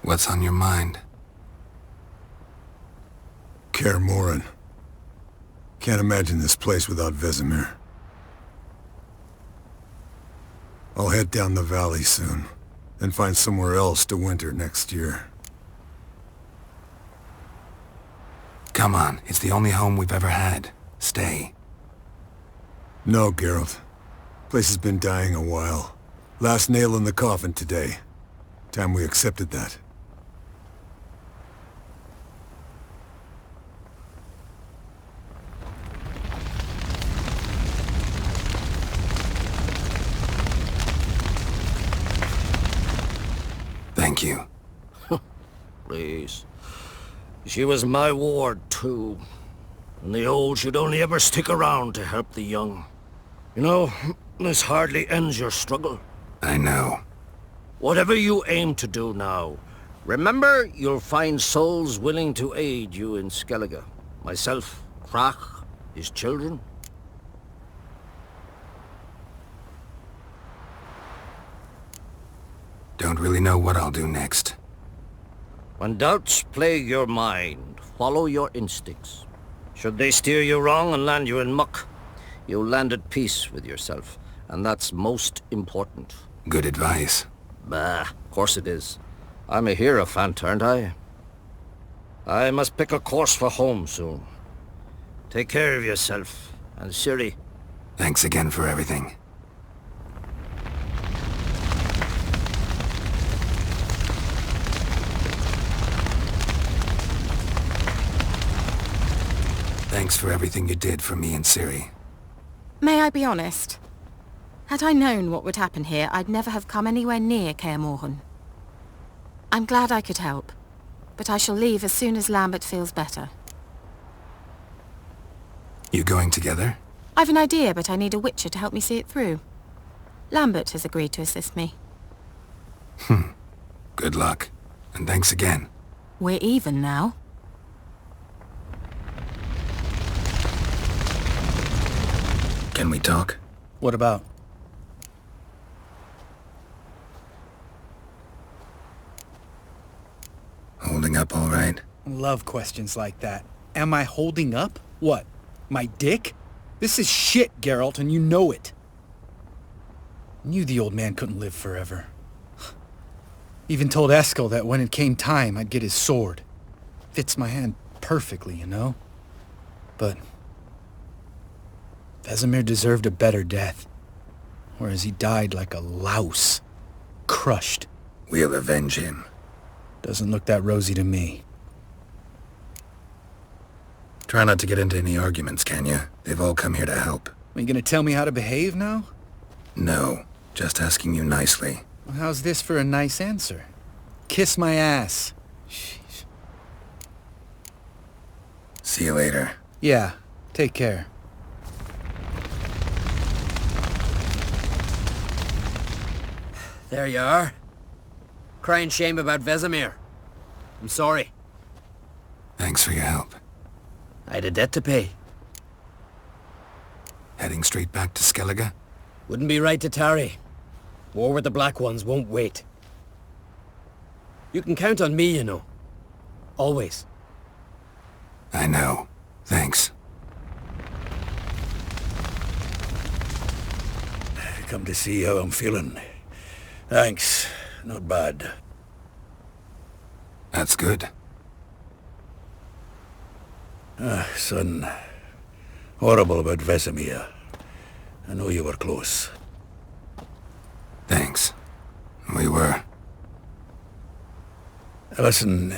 What's on your mind? Kaer Morhen. Can't imagine this place without Vesemir. I'll head down the valley soon, then find somewhere else to winter next year. Come on, it's the only home we've ever had. Stay. No, Geralt. Place has been dying a while. Last nail in the coffin today. Time we accepted that. Thank you. Please. She was my ward, too. And the old should only ever stick around to help the young. You know, this hardly ends your struggle. I know. Whatever you aim to do now, remember you'll find souls willing to aid you in Skellige. Myself, Crach, his children. Don't really know what I'll do next. When doubts plague your mind, follow your instincts. Should they steer you wrong and land you in muck, you'll land at peace with yourself, and that's most important. Good advice. Bah, of course it is. I'm a hierophant, aren't I? I must pick a course for home soon. Take care of yourself, and Ciri. Thanks again for everything. Thanks for everything you did for me and Ciri. May I be honest? Had I known what would happen here, I'd never have come anywhere near Kaer Morhen. I'm glad I could help, but I shall leave as soon as Lambert feels better. You going together? I've an idea, but I need a witcher to help me see it through. Lambert has agreed to assist me. Good luck, and thanks again. We're even now. Can we talk? What about? Holding up all right? Love questions like that. Am I holding up? What? My dick? This is shit, Geralt, and you know it. Knew the old man couldn't live forever. Even told Eskel that when it came time, I'd get his sword. Fits my hand perfectly, you know? But Vesemir deserved a better death, whereas he died like a louse, crushed. We'll avenge him. Doesn't look that rosy to me. Try not to get into any arguments, can you? They've all come here to help. Are you gonna tell me how to behave now? No, just asking you nicely. Well, how's this for a nice answer? Kiss my ass. Jeez. See you later. Yeah, take care. There you are. Crying shame about Vesemir. I'm sorry. Thanks for your help. I had a debt to pay. Heading straight back to Skellige? Wouldn't be right to tarry. War with the Black Ones won't wait. You can count on me, you know. Always. I know. Thanks. Come to see how I'm feeling. Thanks. Not bad. That's good. Son. Horrible about Vesemir. I know you were close. Thanks. We were. Listen,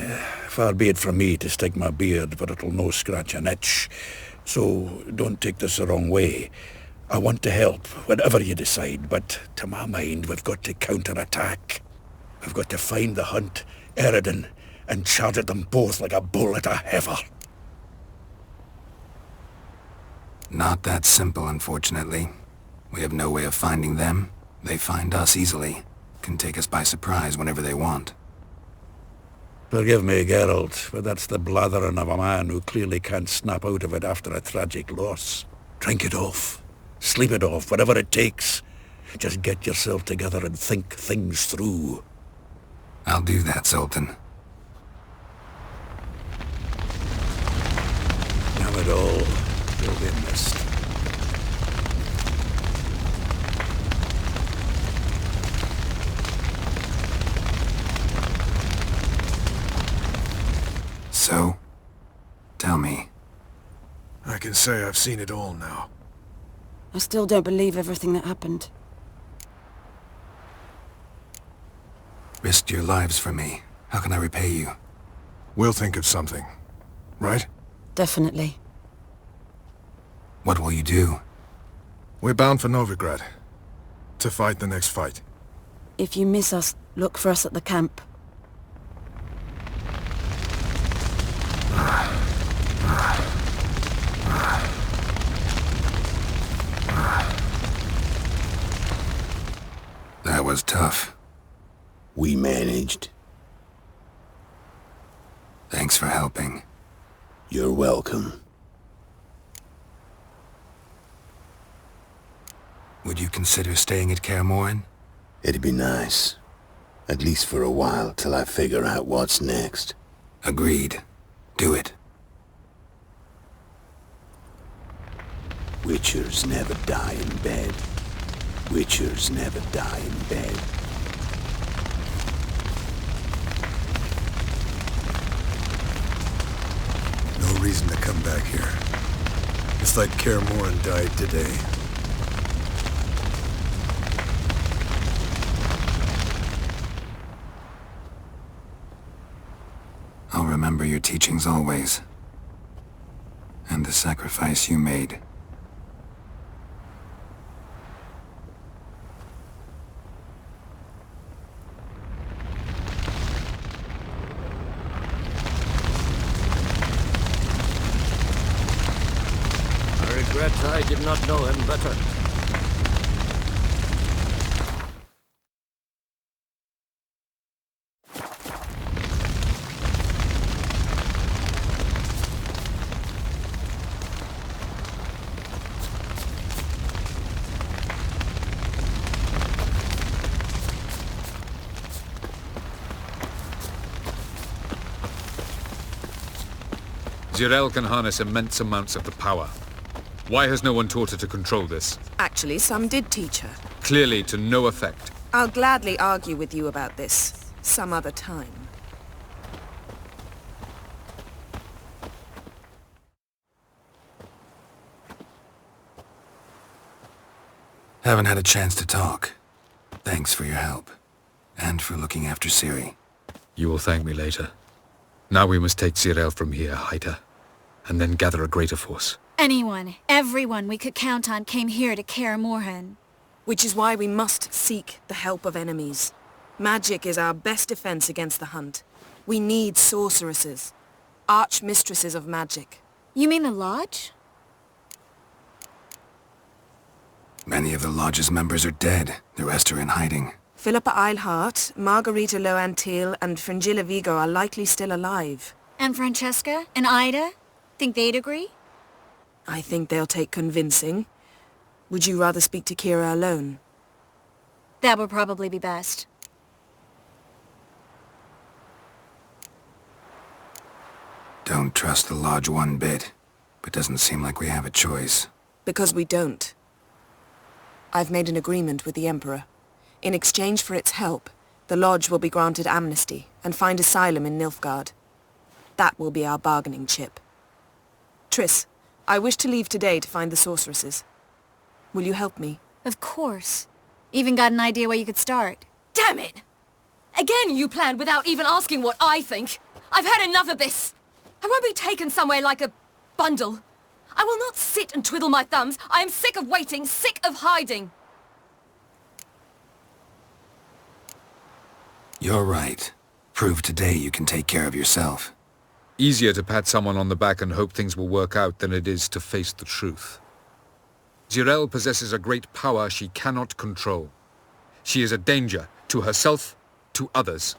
far be it from me to stick my beard, but it'll no scratch an itch. So don't take this the wrong way. I want to help, whatever you decide, but to my mind, we've got to counterattack. We've got to find the Hunt, Eredin, and charge at them both like a bull at a heifer. Not that simple, unfortunately. We have no way of finding them. They find us easily. Can take us by surprise whenever they want. Forgive me, Geralt, but that's the blathering of a man who clearly can't snap out of it after a tragic loss. Drink it off. Sleep it off, whatever it takes. Just get yourself together and think things through. I'll do that, Sultan. Now it all will be missed. So, tell me. I can say I've seen it all now. I still don't believe everything that happened. Risked your lives for me. How can I repay you? We'll think of something. Right? Definitely. What will you do? We're bound for Novigrad. To fight the next fight. If you miss us, look for us at the camp. That was tough. We managed. Thanks for helping. You're welcome. Would you consider staying at Kaer Morhen? It'd be nice. At least for a while, till I figure out what's next. Agreed. Do it. Witchers never die in bed. Witchers never die in bed. No reason to come back here. It's like Kaer Morhen died today. I'll remember your teachings always. And the sacrifice you made. I regret I did not know him better. Jirel can harness immense amounts of the power. Why has no one taught her to control this? Actually, some did teach her. Clearly to no effect. I'll gladly argue with you about this some other time. Haven't had a chance to talk. Thanks for your help. And for looking after Ciri. You will thank me later. Now we must take Jirel from here, hide her, and then gather a greater force. Anyone, everyone we could count on came here to Kaer Morhen. Which is why we must seek the help of enemies. Magic is our best defense against the hunt. We need sorceresses. Archmistresses of magic. You mean the Lodge? Many of the Lodge's members are dead. The rest are in hiding. Philippa Eilhart, Margarita Loantil, and Fringilla Vigo are likely still alive. And Francesca? And Ida? Think they'd agree? I think they'll take convincing. Would you rather speak to Kira alone? That would probably be best. Don't trust the Lodge one bit, but doesn't seem like we have a choice. Because we don't. I've made an agreement with the Emperor. In exchange for its help, the Lodge will be granted amnesty and find asylum in Nilfgaard. That will be our bargaining chip. Triss, I wish to leave today to find the sorceresses. Will you help me? Of course. Even got an idea where you could start. Damn it! Again you planned without even asking what I think. I've had enough of this. I won't be taken somewhere like a bundle. I will not sit and twiddle my thumbs. I am sick of waiting, sick of hiding. You're right. Prove today you can take care of yourself. Easier to pat someone on the back and hope things will work out than it is to face the truth. Jirel possesses a great power she cannot control. She is a danger to herself, to others.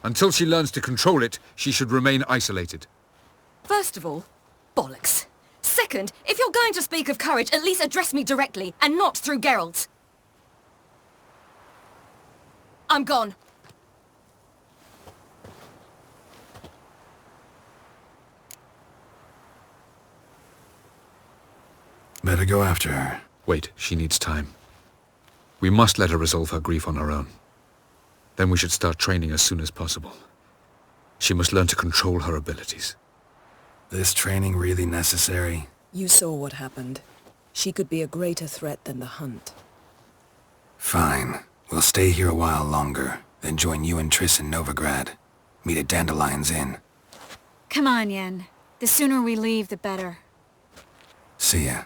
Until she learns to control it, she should remain isolated. First of all, bollocks. Second, if you're going to speak of courage, at least address me directly, and not through Geralt. I'm gone. Better go after her. Wait, she needs time. We must let her resolve her grief on her own. Then we should start training as soon as possible. She must learn to control her abilities. This training really necessary? You saw what happened. She could be a greater threat than the Hunt. Fine. We'll stay here a while longer, then join you and Triss in Novigrad. Meet at Dandelion's Inn. Come on, Yen. The sooner we leave, the better. See ya.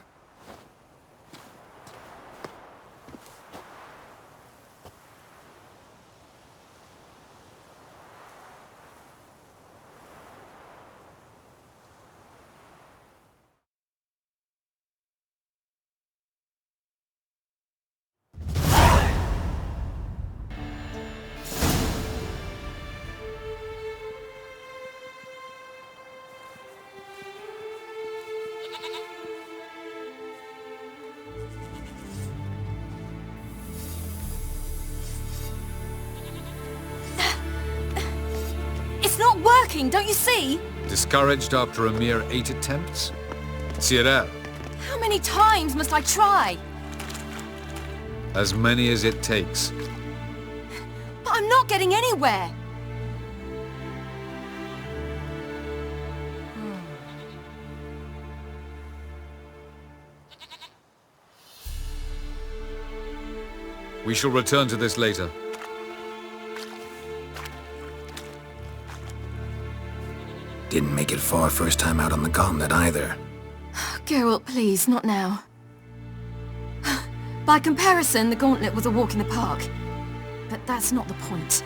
It's not working, don't you see? Discouraged after a mere 8 attempts? Ciri, How many times must I try? as many as it takes. But I'm not getting anywhere. We shall return to this later. Didn't make it far first time out on the gauntlet either. Geralt, please, not now. By comparison, the gauntlet was a walk in the park. But that's not the point.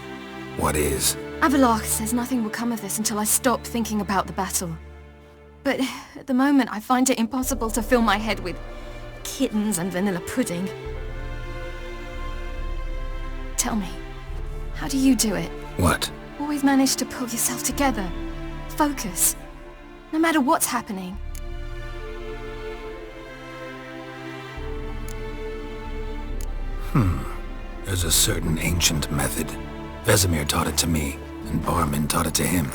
What is? Avallac'h says nothing will come of this until I stop thinking about the battle. But at the moment, I find it impossible to fill my head with kittens and vanilla pudding. Tell me, how do you do it? What? Always manage to pull yourself together. Focus. No matter what's happening. There's a certain ancient method. Vesemir taught it to me, and Barman taught it to him.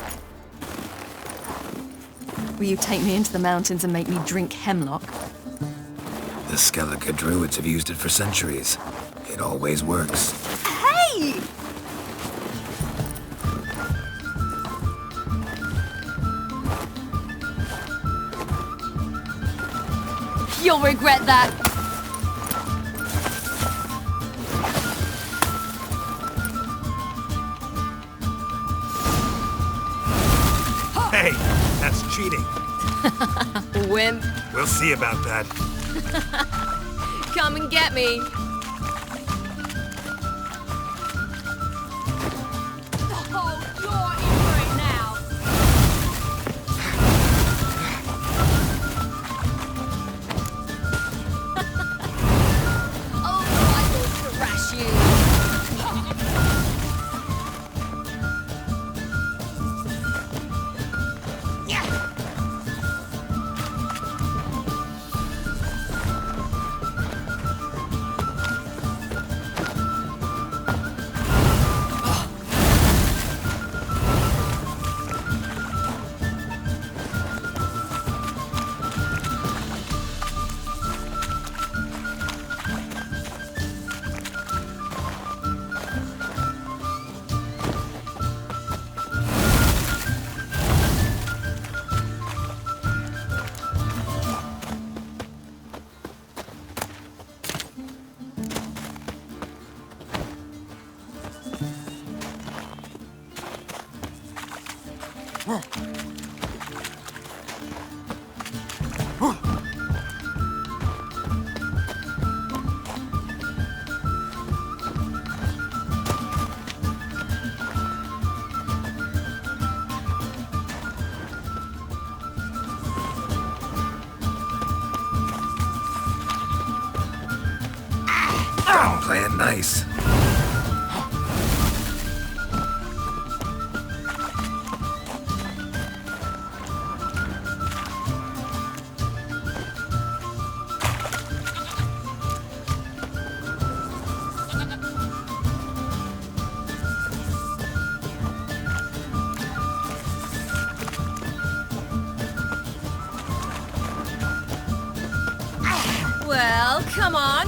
Will you take me into the mountains and make me drink hemlock? The Skellige druids have used it for centuries. It always works. Hey! You'll regret that. Hey, that's cheating. Wimp. We'll see about that. Come and get me. Oh, you're in for it now. Oh, I will thrash you. Play it nice. Well, come on.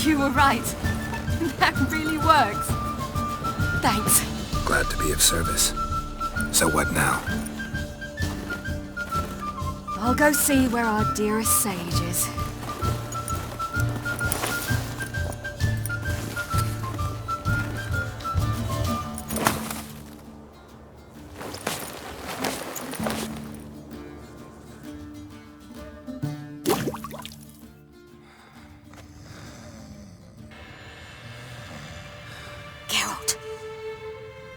You were right. That really works. Thanks. Glad to be of service. So what now? I'll go see where our dearest sage is.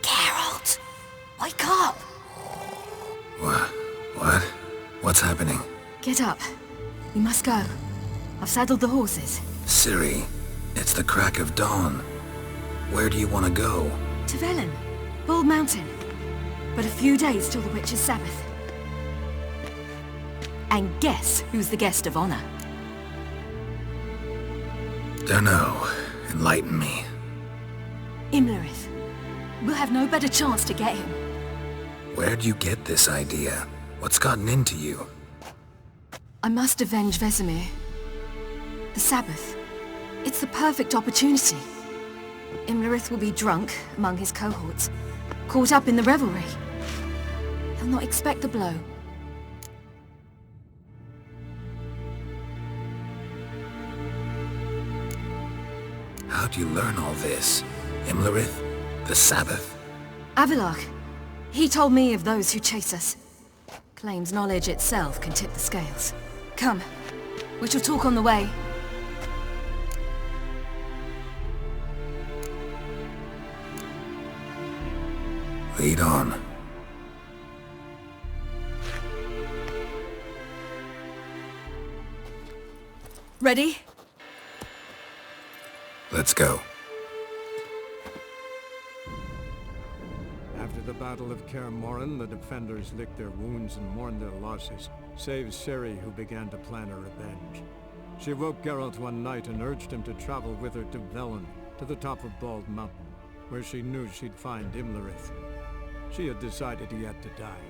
Geralt! Wake up! What? What's happening? Get up. We must go. I've saddled the horses. Ciri, it's the crack of dawn. Where do you want to go? To Velen. Bald Mountain. But a few days till the Witch's Sabbath. And guess who's the guest of honor? Dunno. Enlighten me. Imlerith. We'll have no better chance to get him. Where'd you get this idea? What's gotten into you? I must avenge Vesemir. The Sabbath. It's the perfect opportunity. Imlerith will be drunk among his cohorts, caught up in the revelry. He'll not expect the blow. How'd you learn all this? Imlerith? The Sabbath? Avilarch. He told me of those who chase us. Claims knowledge itself can tip the scales. Come. We shall talk on the way. Lead on. Ready? Let's go. After the Battle of Kaer Morhen, the defenders licked their wounds and mourned their losses, save Ciri, who began to plan a revenge. She woke Geralt one night and urged him to travel with her to Velen, to the top of Bald Mountain, where she knew she'd find Imlerith. She had decided he had to die.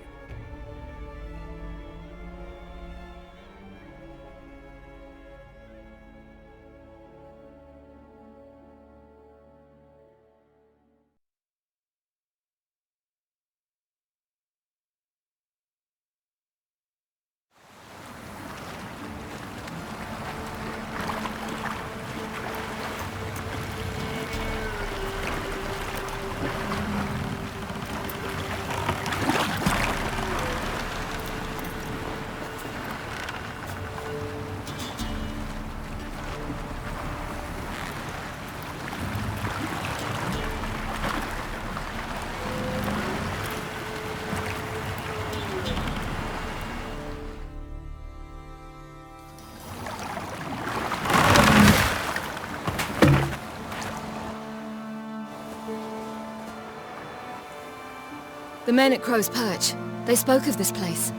The men at Crow's Perch, they spoke of this place.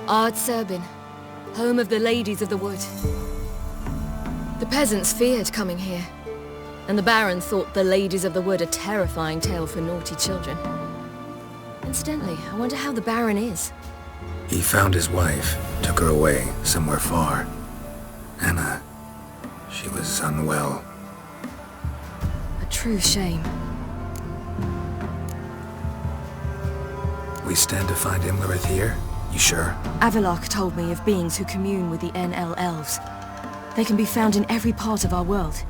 Ard Serbin, home of the Ladies of the Wood. The peasants feared coming here, and the Baron thought the Ladies of the Wood a terrifying tale for naughty children. Incidentally, I wonder how the Baron is. He found his wife, took her away, somewhere far. Anna, she was unwell. A true shame. We stand to find Imlerith here? You sure? Avalok told me of beings who commune with the NL elves. They can be found in every part of our world.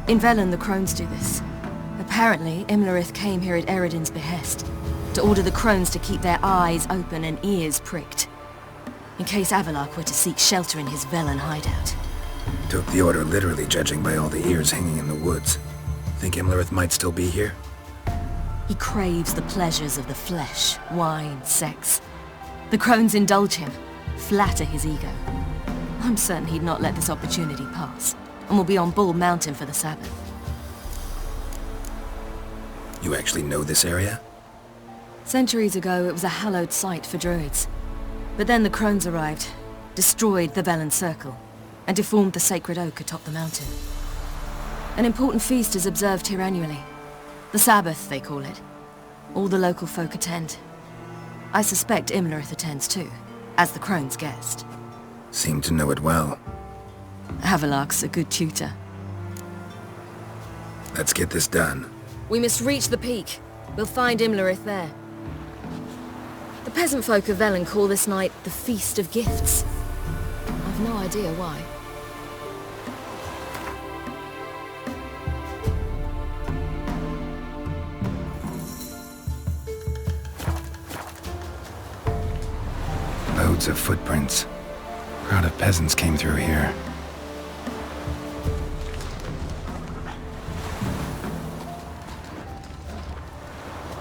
In Velen, the crones do this. Apparently, Imlerith came here at Eredin's behest, to order the crones to keep their eyes open and ears pricked, in case Avalok were to seek shelter in his Velen hideout. Took the order literally, judging by all the ears hanging in the woods. Think Imlerith might still be here? He craves the pleasures of the flesh, wine, sex. The crones indulge him, flatter his ego. I'm certain he'd not let this opportunity pass, and will be on Bull Mountain for the Sabbath. You actually know this area? Centuries ago, it was a hallowed site for druids. But then the crones arrived, destroyed the Velen Circle, and deformed the sacred oak atop the mountain. An important feast is observed here annually. The Sabbath, they call it. All the local folk attend. I suspect Imlerith attends too, as the crone's guest. Seem to know it well. Avalok's a good tutor. Let's get this done. We must reach the peak. We'll find Imlerith there. The peasant folk of Velen call this night the Feast of Gifts. I've no idea why. Loads of footprints. Crowd of peasants came through here.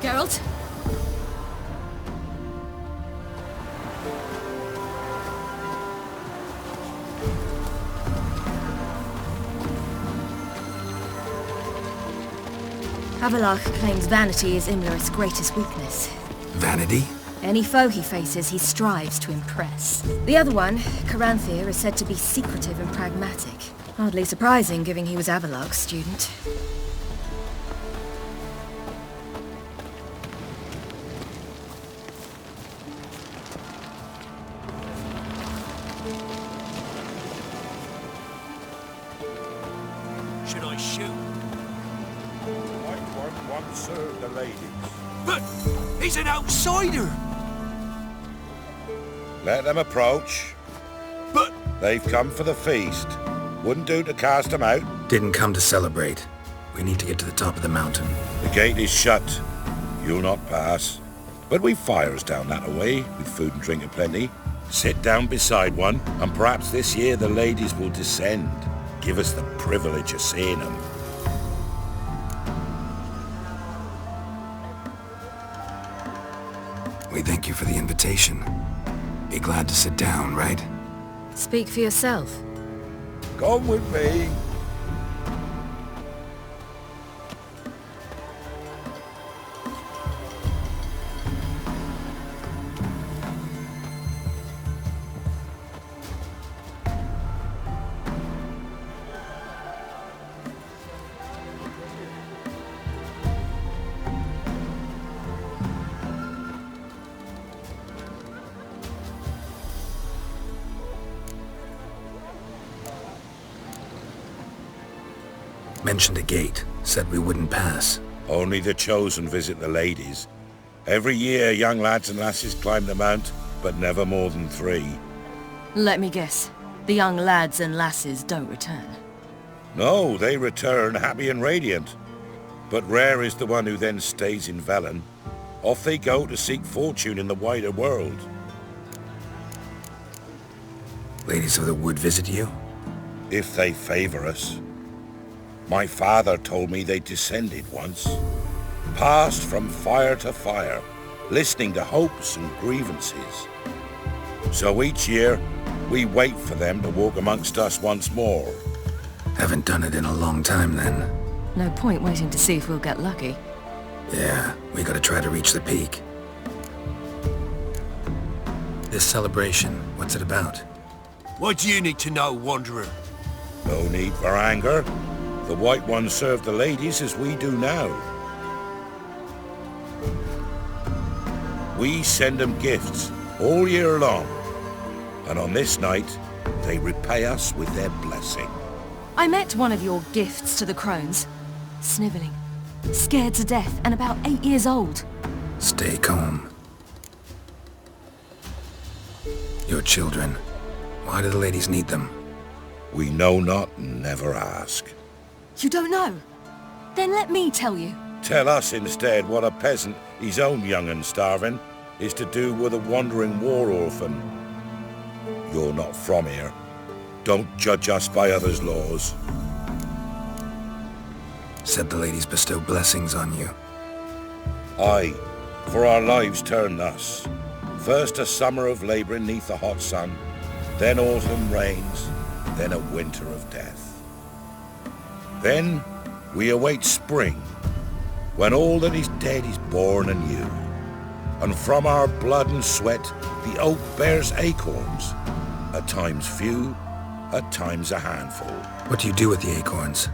Geralt? Avalok claims vanity is Imlerith's greatest weakness. Vanity? Any foe he faces, he strives to impress. The other one, Caranthir, is said to be secretive and pragmatic. Hardly surprising, given he was Avalok's student. Should I shoot? I won't serve the ladies. But he's an outsider! Let them approach. But... They've come for the feast. Wouldn't do to cast them out. Didn't come to celebrate. We need to get to the top of the mountain. The gate is shut. You'll not pass. But we've fires down that way, with food and drink aplenty. Sit down beside one, and perhaps this year the ladies will descend. Give us the privilege of seeing them. We thank you for the invitation. Be glad to sit down, right? Speak for yourself. Come with me. Mentioned a gate. Said we wouldn't pass. Only the chosen visit the ladies. Every year, young lads and lasses climb the mount, but never more than 3. Let me guess. The young lads and lasses don't return. No, they return happy and radiant. But rare is the one who then stays in Velen. Off they go to seek fortune in the wider world. Ladies of the Wood visit you? If they favor us. My father told me they descended once. Passed from fire to fire, listening to hopes and grievances. So each year, we wait for them to walk amongst us once more. Haven't done it in a long time then. No point waiting to see if we'll get lucky. Yeah, we gotta try to reach the peak. This celebration, what's it about? What do you need to know, Wanderer? No need for anger. The White Ones serve the ladies as we do now. We send them gifts all year long. And on this night, they repay us with their blessing. I met one of your gifts to the crones. Snivelling. Scared to death and about 8 years old. Stay calm. Your children. Why do the ladies need them? We know not and never ask. You don't know? Then let me tell you. Tell us instead what a peasant, his own young and starving, is to do with a wandering war orphan. You're not from here. Don't judge us by others' laws. Said the ladies bestow blessings on you. Aye, for our lives turn thus. First a summer of labouring neath the hot sun, then autumn rains, then a winter of death. Then we await spring, when all that is dead is born anew. And from our blood and sweat the oak bears acorns, at times few, at times a handful. What do you do with the acorns?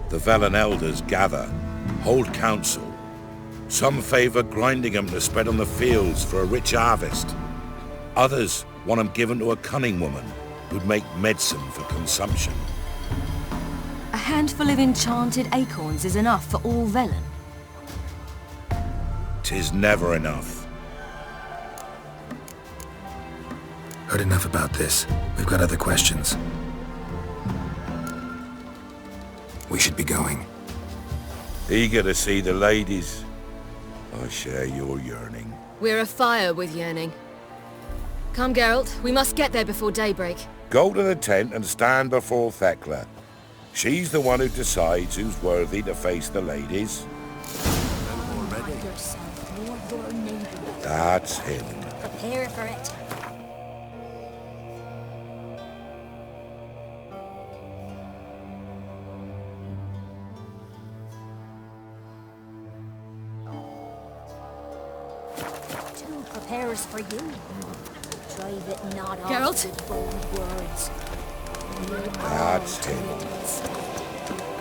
The Velen elders gather, hold council. Some favour grinding them to spread on the fields for a rich harvest. Others want them given to a cunning woman who'd make medicine for consumption. A handful of enchanted acorns is enough for all Velen. 'Tis never enough. Heard enough about this. We've got other questions. We should be going. Eager to see the ladies. I share your yearning. We're afire with yearning. Come, Geralt. We must get there before daybreak. Go to the tent and stand before Thekla. She's the one who decides who's worthy to face the ladies. That's him. Prepare for it. Prepares for you. Drive it not off Geralt? with bold words. That's him.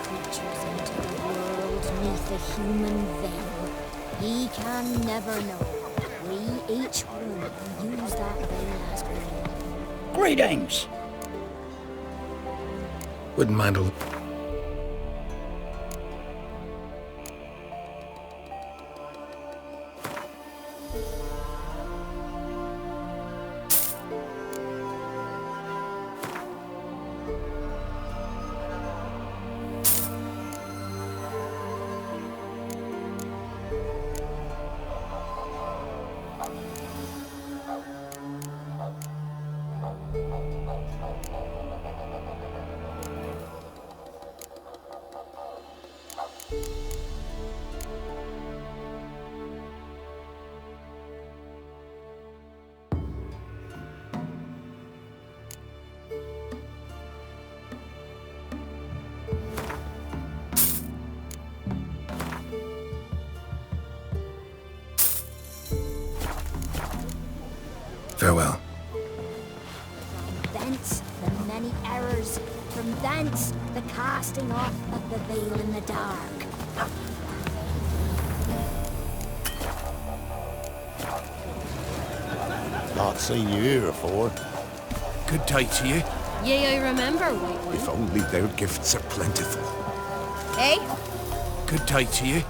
Creatures into the world neath a human veil. He can never know. We each one use that veil as we. Greetings. Wouldn't mind a... Farewell. From thence the many errors. From thence the casting off of the veil in the dark. Not seen you here before. Good day to you. Yea, I remember, White One. If only their gifts are plentiful. Eh? Good day to you.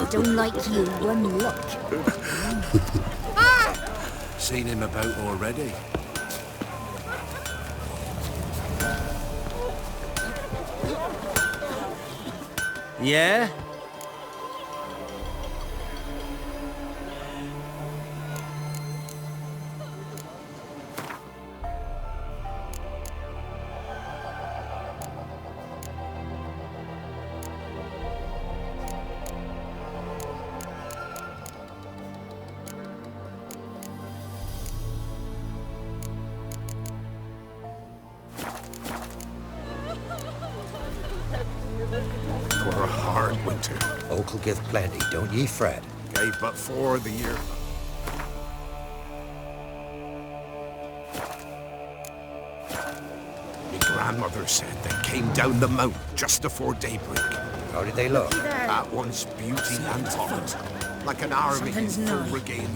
Don't like you one look. Seen him about already. Yeah? For a hard winter. Oak'll give plenty, don't ye fret. Gave but 4 the year. grandmother said they came down the mountain just before daybreak. How did they look? At once beauty and talent, like an army in full regalia.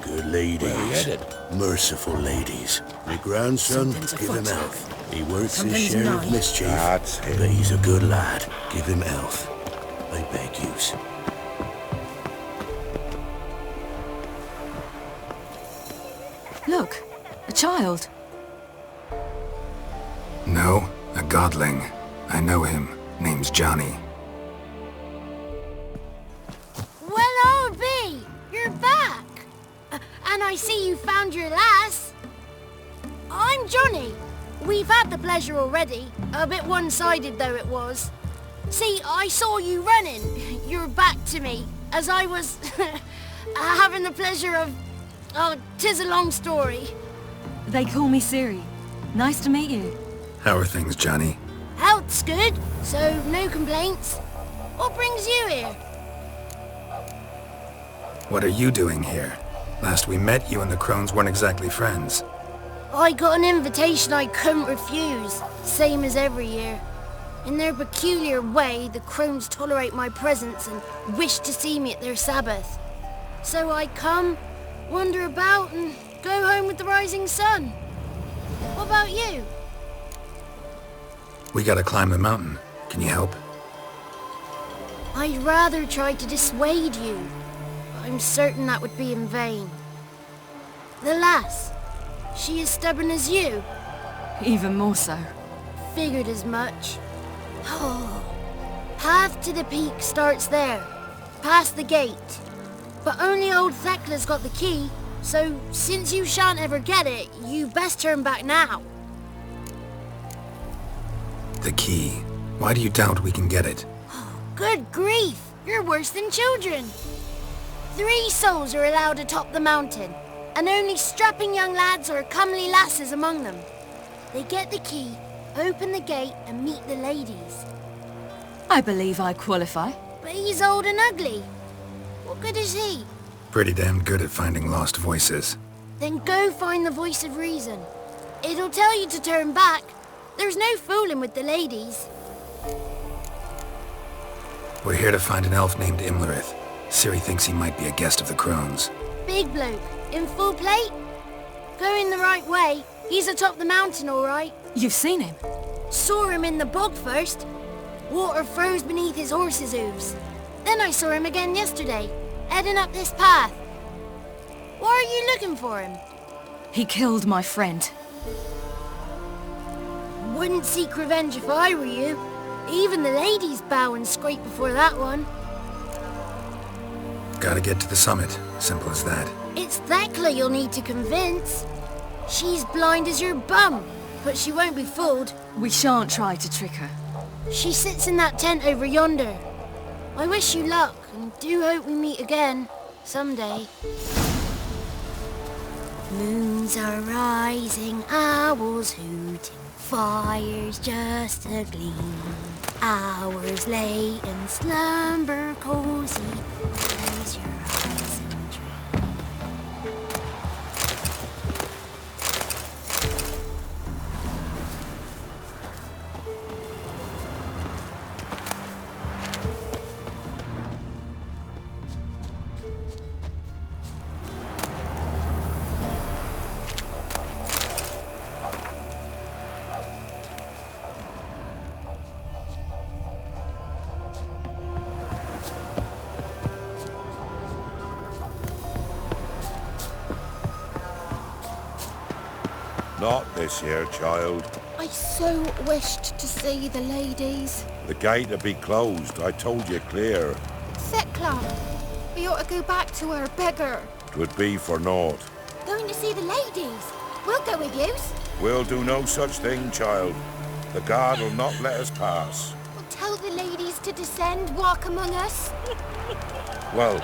Good ladies. Merciful ladies. Your grandson, give him health. He works his share of mischief, but he's a good lad. Give him health. I beg yous. Look, a child. No, a godling. I know him. Name's Johnny. Well, old B, you're back. And I see you found your lass. I'm Johnny. We've had the pleasure already. A bit one-sided though it was. See, I saw you running. Your back to me, as I was having the pleasure of... Oh, 'tis a long story. They call me Ciri. Nice to meet you. How are things, Johnny? Health's good, so no complaints. What brings you here? What are you doing here? Last we met, you and the crones weren't exactly friends. I got an invitation I couldn't refuse, same as every year. In their peculiar way, the crones tolerate my presence and wish to see me at their Sabbath. So I come, wander about, and go home with the rising sun. What about you? We gotta climb the mountain. Can you help? I'd rather try to dissuade you, but I'm certain that would be in vain. The lass, she as stubborn as you? Even more so. Figured as much. Oh, path to the peak starts there, past the gate. But only old Thekla's got the key, so since you shan't ever get it, you best turn back now. The key. Why do you doubt we can get it? Good grief, you're worse than children. 3 souls are allowed atop the mountain, and only strapping young lads or comely lasses among them. They get the key, open the gate, and meet the ladies. I believe I qualify. But he's old and ugly. What good is he? Pretty damn good at finding lost voices. Then go find the voice of reason. It'll tell you to turn back. There's no fooling with the ladies. We're here to find an elf named Imlerith. Ciri thinks he might be a guest of the crones. Big bloke, in full plate? Going the right way. He's atop the mountain, all right. You've seen him? Saw him in the bog first. Water froze beneath his horse's hooves. Then I saw him again yesterday, heading up this path. Why are you looking for him? He killed my friend. Wouldn't seek revenge if I were you. Even the ladies bow and scrape before that one. Gotta get to the summit. Simple as that. It's Thekla you'll need to convince. She's blind as your bum, but she won't be fooled. We shan't try to trick her. She sits in that tent over yonder. I wish you luck, and do hope we meet again, someday. Moons are rising, owls hooting, fires just a gleam. Hours late and slumber cozy, close your eyes and dream. Not this here, child. I so wished to see the ladies. The gate will be closed. I told you clear. Thekla, we ought to go back to her, beggar. 'Twould be for naught. Going to see the ladies. We'll go with yous. We'll do no such thing, child. The guard will not let us pass. We'll tell the ladies to descend, walk among us. Well,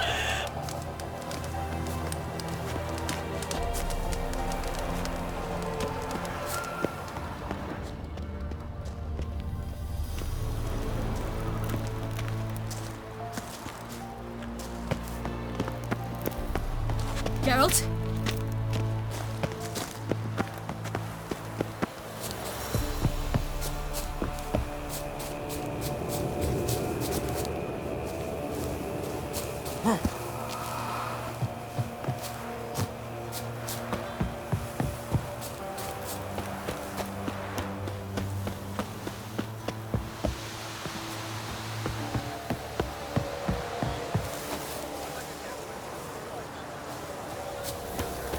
Geralt?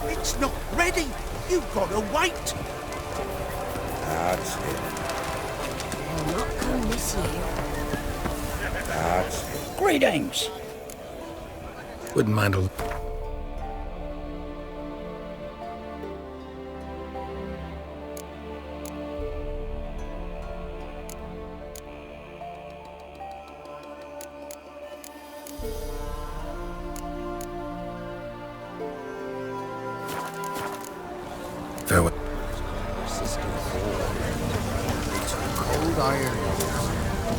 It's not ready! You've got to wait! That's it. They'll not come this year. That's it. Greetings. Wouldn't mind a... Farewell. Cold iron.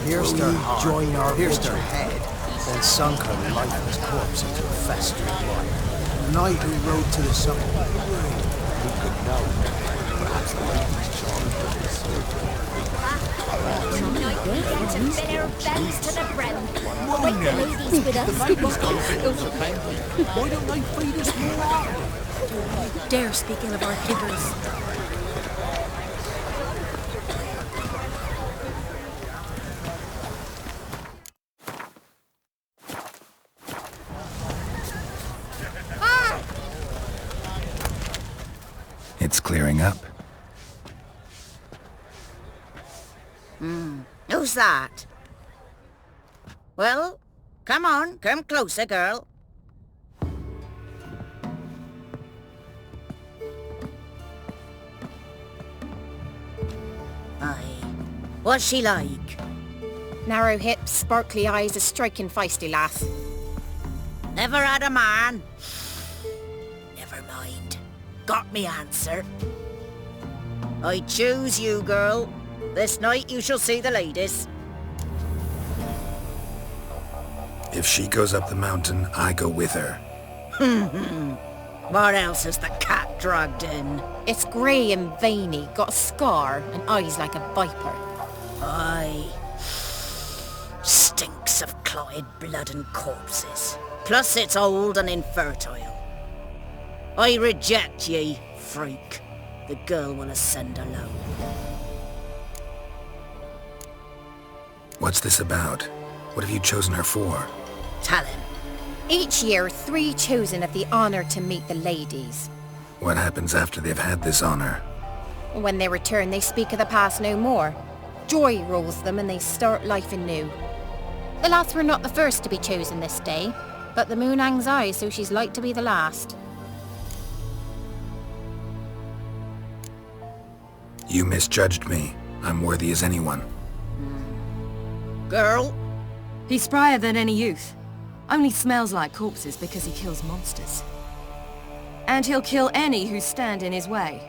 Pierced her heart, join our pierced her head, then sunk her lifeless corpse into a festering mire. The knight who rode to the summit, who could know? Perhaps the lady's charmed with his sword. To bear bells to the brim. Wait the ladies with us. Why don't they feed us more art? Dare speak ill of our givers. It's clearing up. Who's that? Well, come on, come closer, girl. Aye. What's she like? Narrow hips, sparkly eyes, a striking feisty lass. Never had a man? Never mind. Got me answer. I choose you, girl. This night you shall see the ladies. If she goes up the mountain, I go with her. What else is the cat dragged in? It's grey and veiny, got a scar, and eyes like a viper. Aye. Stinks of clotted blood and corpses. Plus it's old and infertile. I reject ye, freak. The girl will ascend alone. What's this about? What have you chosen her for? Tell him. Each year, 3 chosen have the honour to meet the ladies. What happens after they've had this honor? When they return, they speak of the past no more. Joy rules them and they start life anew. The lass were not the first to be chosen this day, but the moon hangs high, so she's like to be the last. You misjudged me. I'm worthy as anyone. Girl? He's sprier than any youth. Only smells like corpses because he kills monsters. And he'll kill any who stand in his way.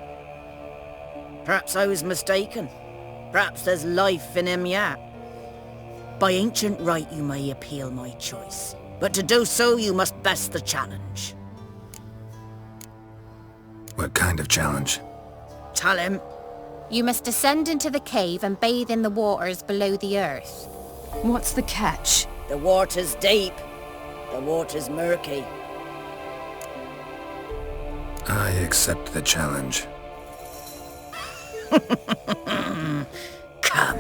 Perhaps I was mistaken. Perhaps there's life in him yet. By ancient right you may appeal my choice. But to do so you must best the challenge. What kind of challenge? Tell him. You must descend into the cave and bathe in the waters below the earth. What's the catch? The water's deep. The water's murky. I accept the challenge. Come.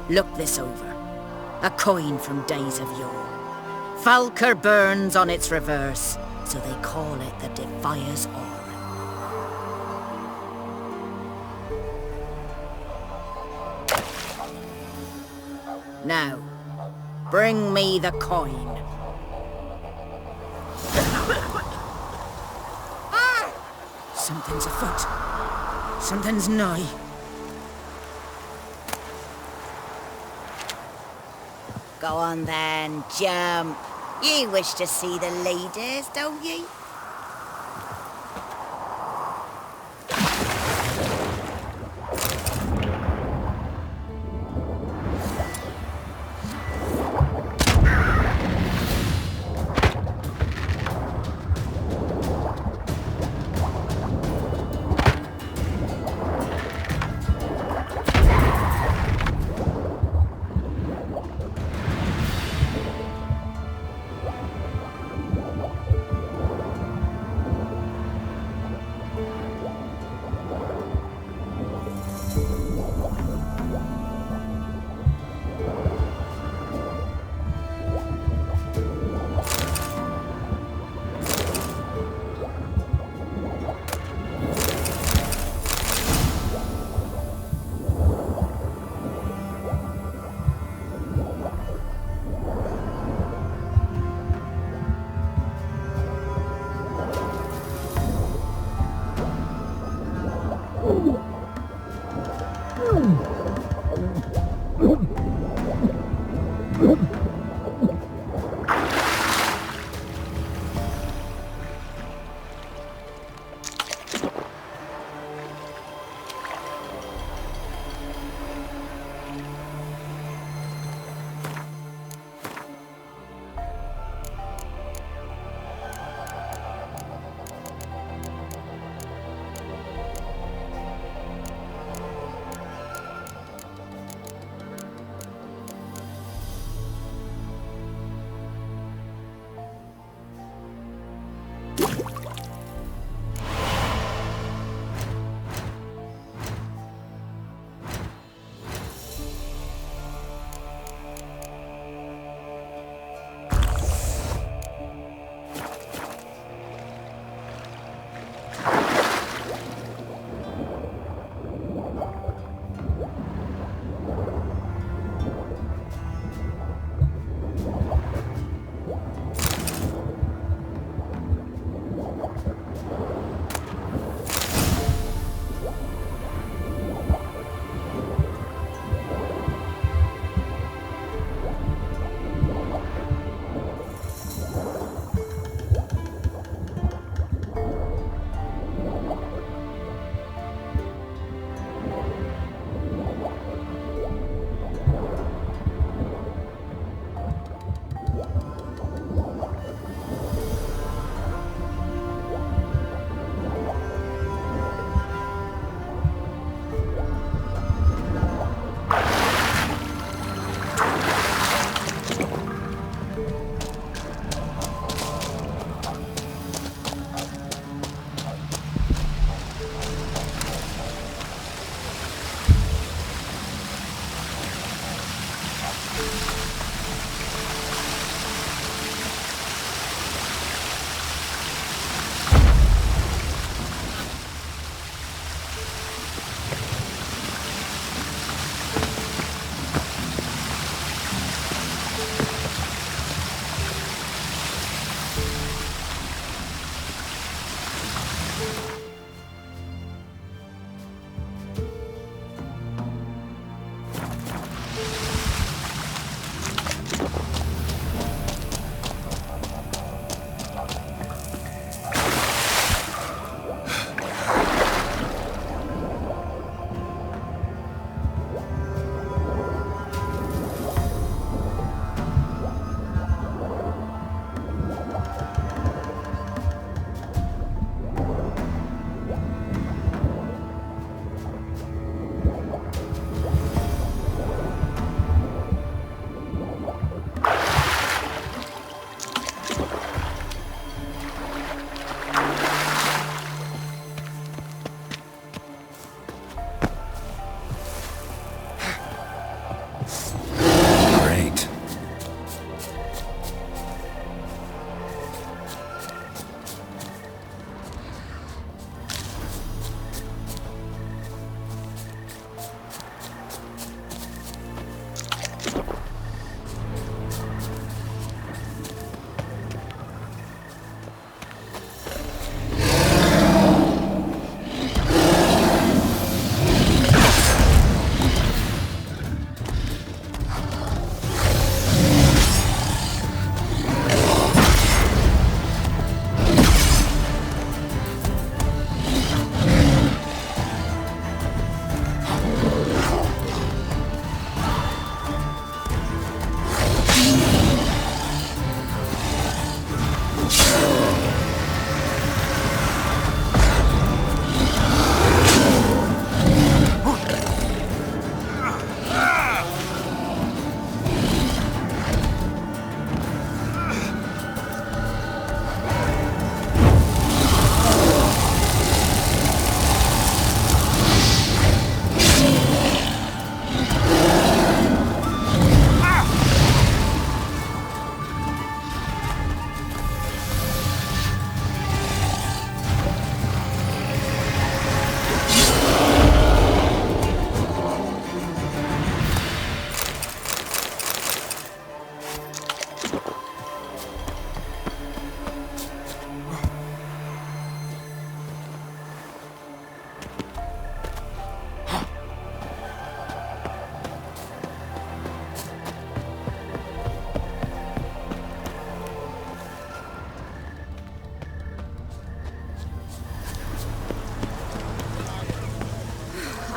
Look this over. A coin from days of yore. Falker burns on its reverse, so they call it the Defier's Aura. Now, bring me the coin. Something's afoot. Something's nigh. Go on then, jump. You wish to see the ladies, don't you?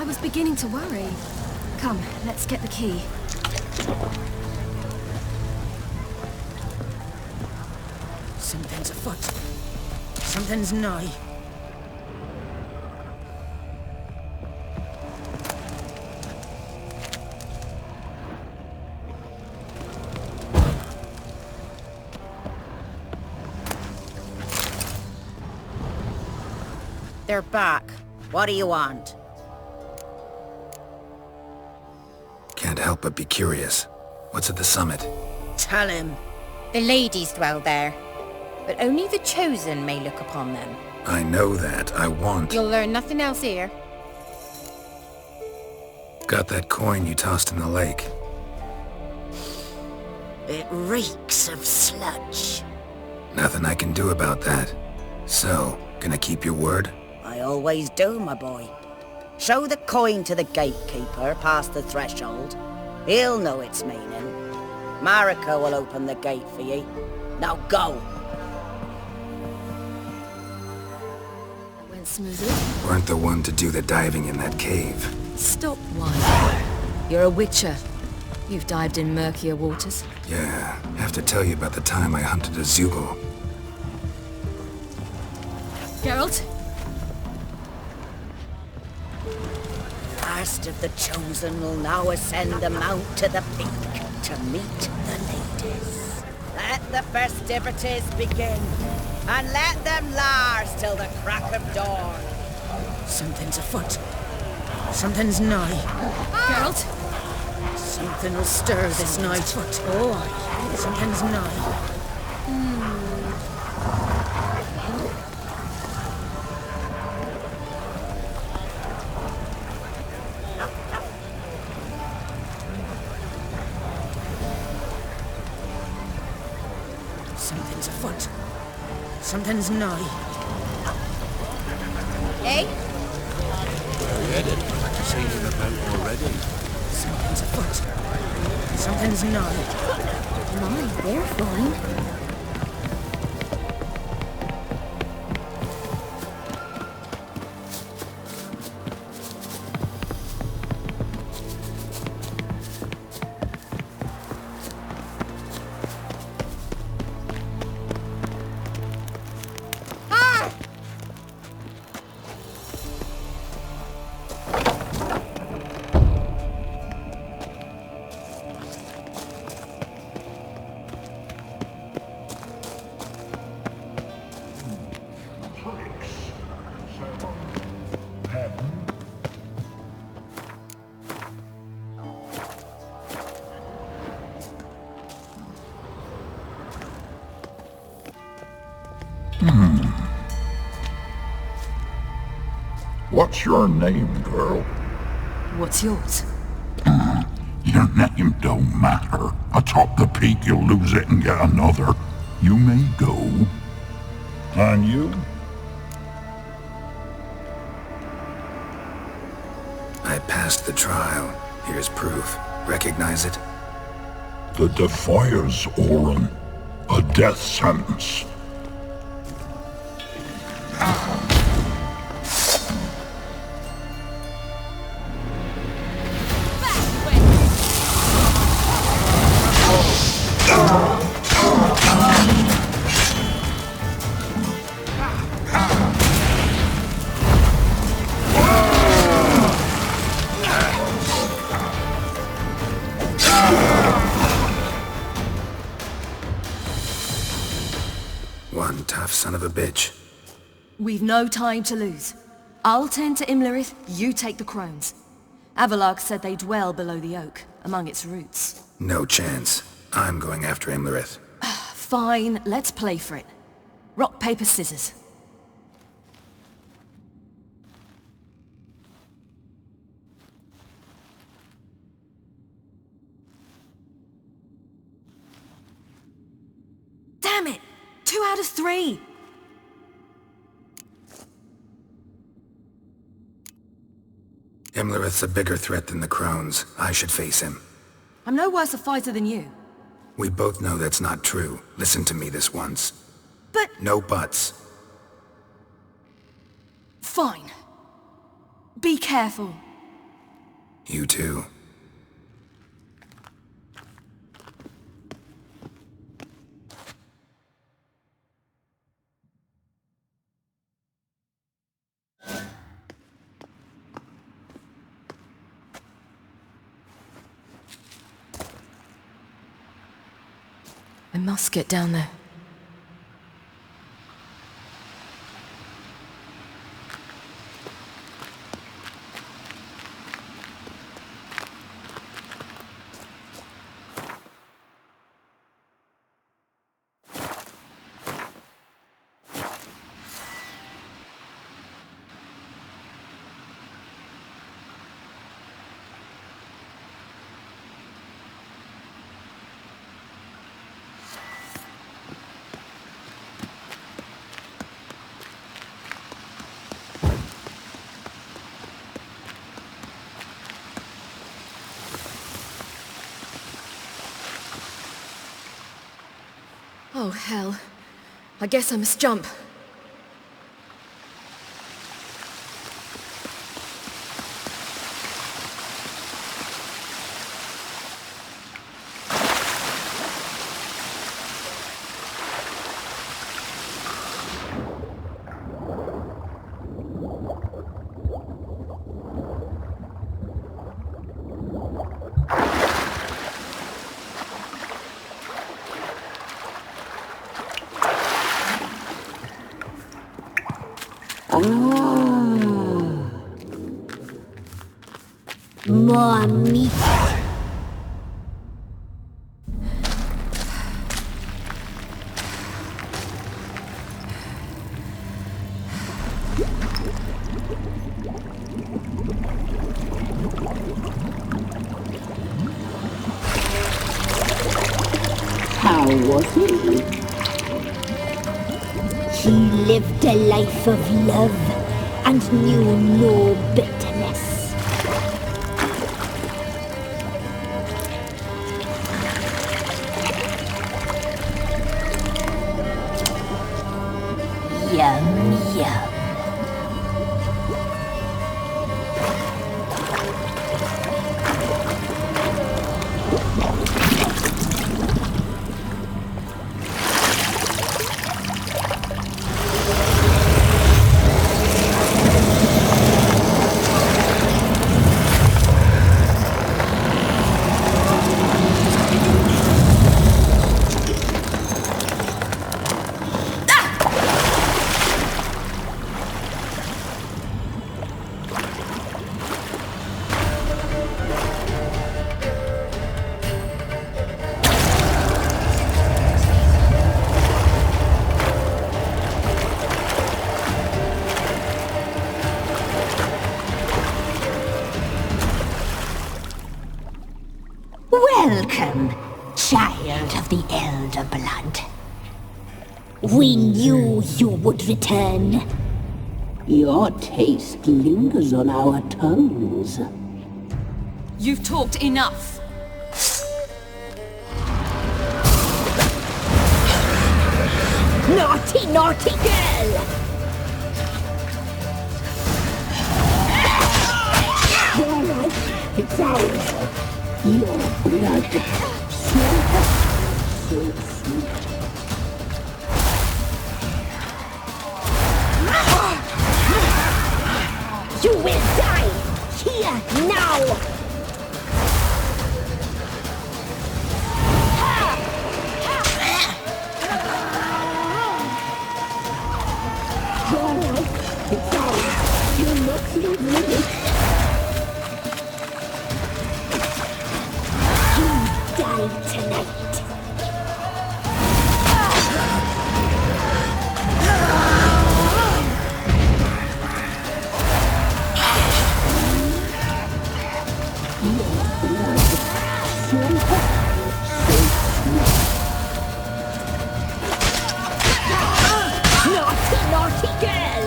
was beginning to worry. Come, let's get the key. Something's afoot. Something's nigh. They're back. What do you want? Can't help but be curious. What's at the summit? Tell him. The ladies dwell there, but only the chosen may look upon them. I know that. I want... You'll learn nothing else here. Got that coin you tossed in the lake. It reeks of sludge. Nothing I can do about that. So, gonna keep your word? I always do, my boy. Show the coin to the gatekeeper past the threshold. He'll know its meaning. Marika will open the gate for ye. Now go! That went smoothly. Weren't the one to do the diving in that cave. Stop whining. You're a witcher. You've dived in murkier waters. Yeah, have to tell you about the time I hunted a Zugel. Geralt? Last of the chosen will now ascend the mount to the peak to meet the ladies. Let the festivities begin, and let them last till the crack of dawn. Something's afoot. Something's nigh. Geralt? Something will stir this night. Oh, aye. Something's nigh. Something's afoot. Something's nigh. Eh? Where are you headed? I've seen him about already. Something's afoot. Something's nigh. My, they're fine. What's your name, girl? What's yours? Your name don't matter. Atop the peak you'll lose it and get another. You may go. And you? I passed the trial. Here's proof. Recognize it? The Defier's Orin. A death sentence. One tough son of a bitch. We've no time to lose. I'll tend to Imlerith, you take the crones. Avalark said they dwell below the oak, among its roots. No chance. I'm going after Imlerith. Fine, let's play for it. Rock, paper, scissors. Damn it! 2 out of 3! Imlerith's a bigger threat than the crones. I should face him. I'm no worse a fighter than you. We both know that's not true. Listen to me this once. But... No buts. Fine. Be careful. You too. I must get down there. Oh, hell. I guess I must jump. More meat. How was he? He lived a life of love and knew no bitterness. Yum, yum. Welcome, child of the Elder Blood. We knew you would return. Your taste lingers on our tongues. You've talked enough. Naughty, naughty girl! All right, it's ours. Your blood, so sweet. You will die here now. All right, it's ours. You're not leaving it. Die tonight. Naughty, naughty girl!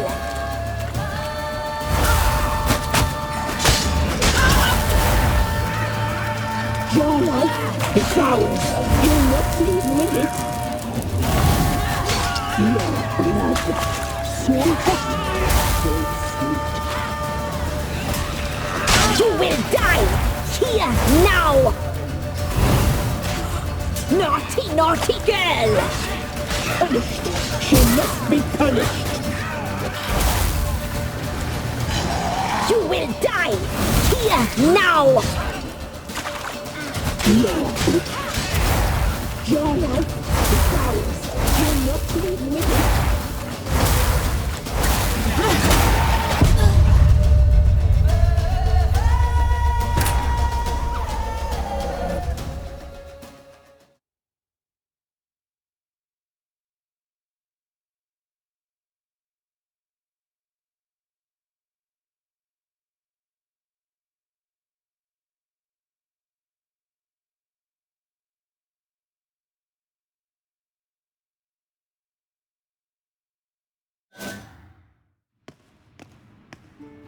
Your life is ours. You'll not leave with it. Your blood, so hot, so sweet. You will die Here, now! Naughty, naughty girl! Punished. She must be punished. You will die! Here, now! Your life is ours. You must live with it.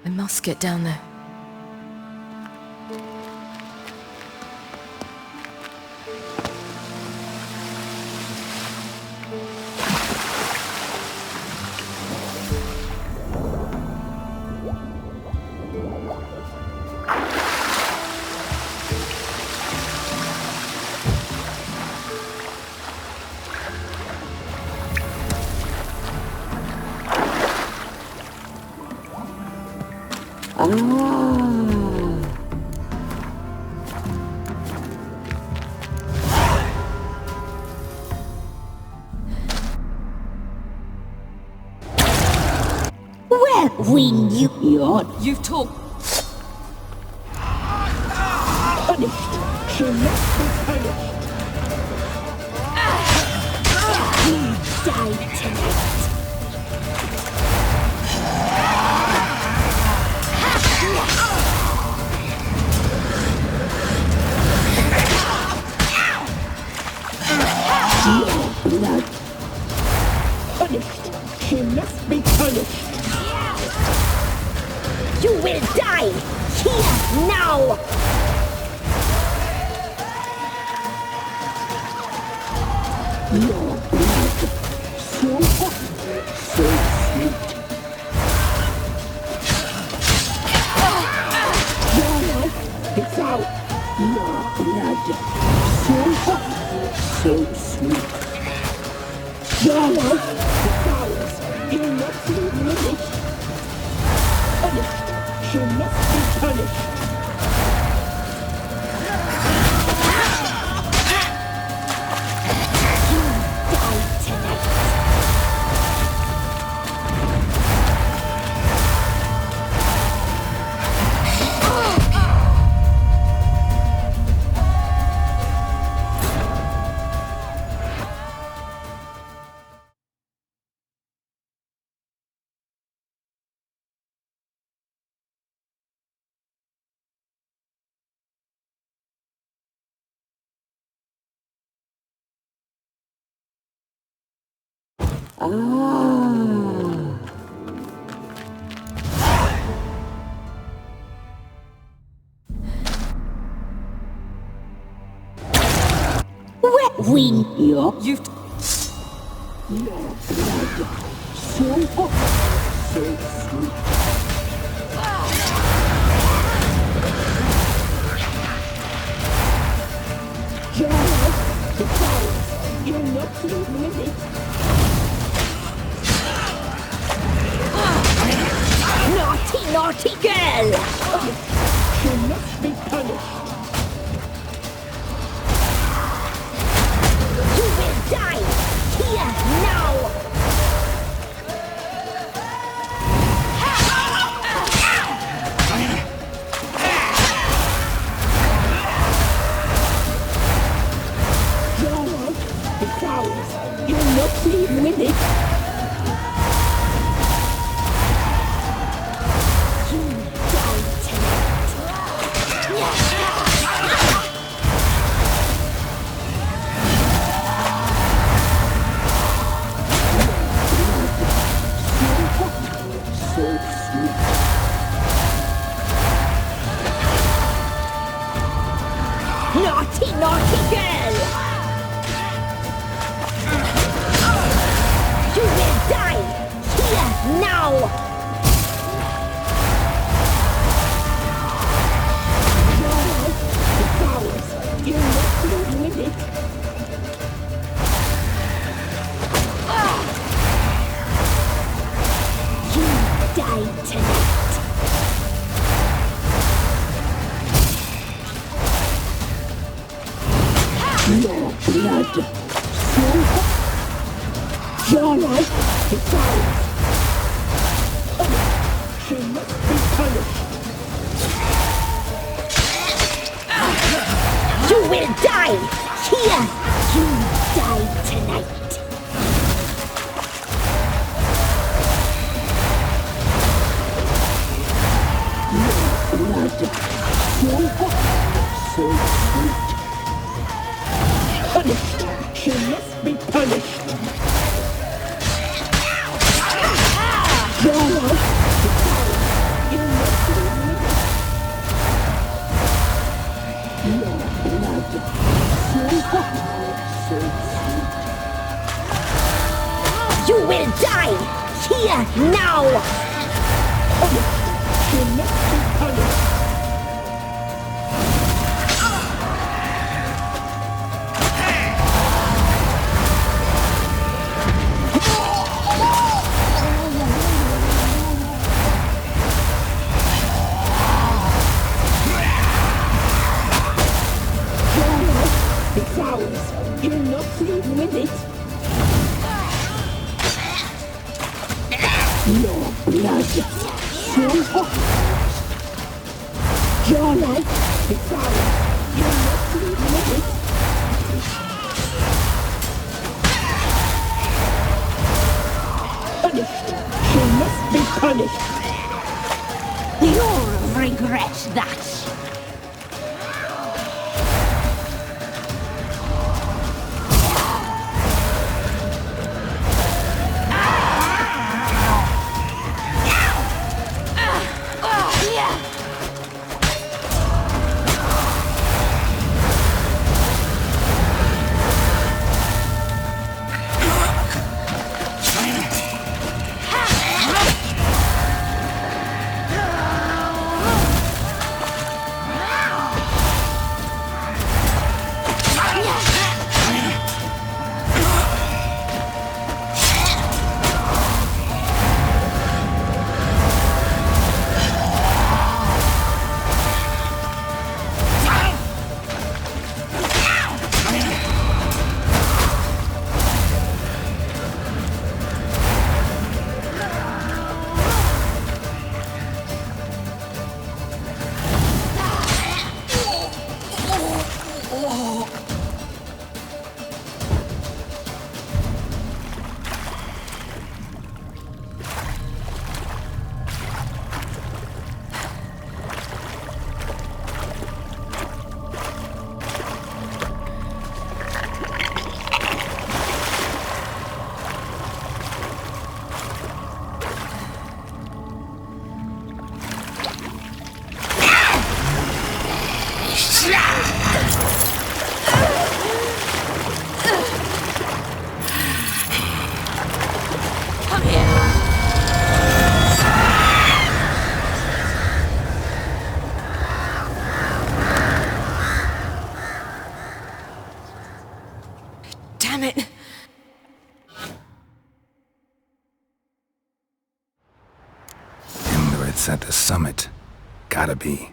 I must get down there. Well, we knew You've talked. punished. She must be punished. You die tonight. Your blood. Punished. She must be punished. You will die! Here, now! Your blood. So hot, so sweet. Your life is out. Your blood. So hot, so sweet. Your life is ours. You must live with it. Punished. She must be punished. You die tonight. Win your You've blood. So hot, so sweet. Your life is ours. You're not living with it. Naughty, naughty girl! She must be punished. You will die! Here, now! Your life is ours. You're not living with it. Naughty, naughty girl! You will die! Here, now! Your life blood. So hot. Your life is ours. She must be punished. You will die! Here! You die tonight! Blood, so hot, so sweet. Punished, she must be punished. Your life is ours. You must live with it. Your blood, so hot, so sweet. You will die here now. Punished, she must be punished. It's ours. You must live with it. Your blood, so hot. Your life is ours. You must live with it. Punished. She must be punished. You'll regret that. Damn it! Whether it's at the summit, gotta be.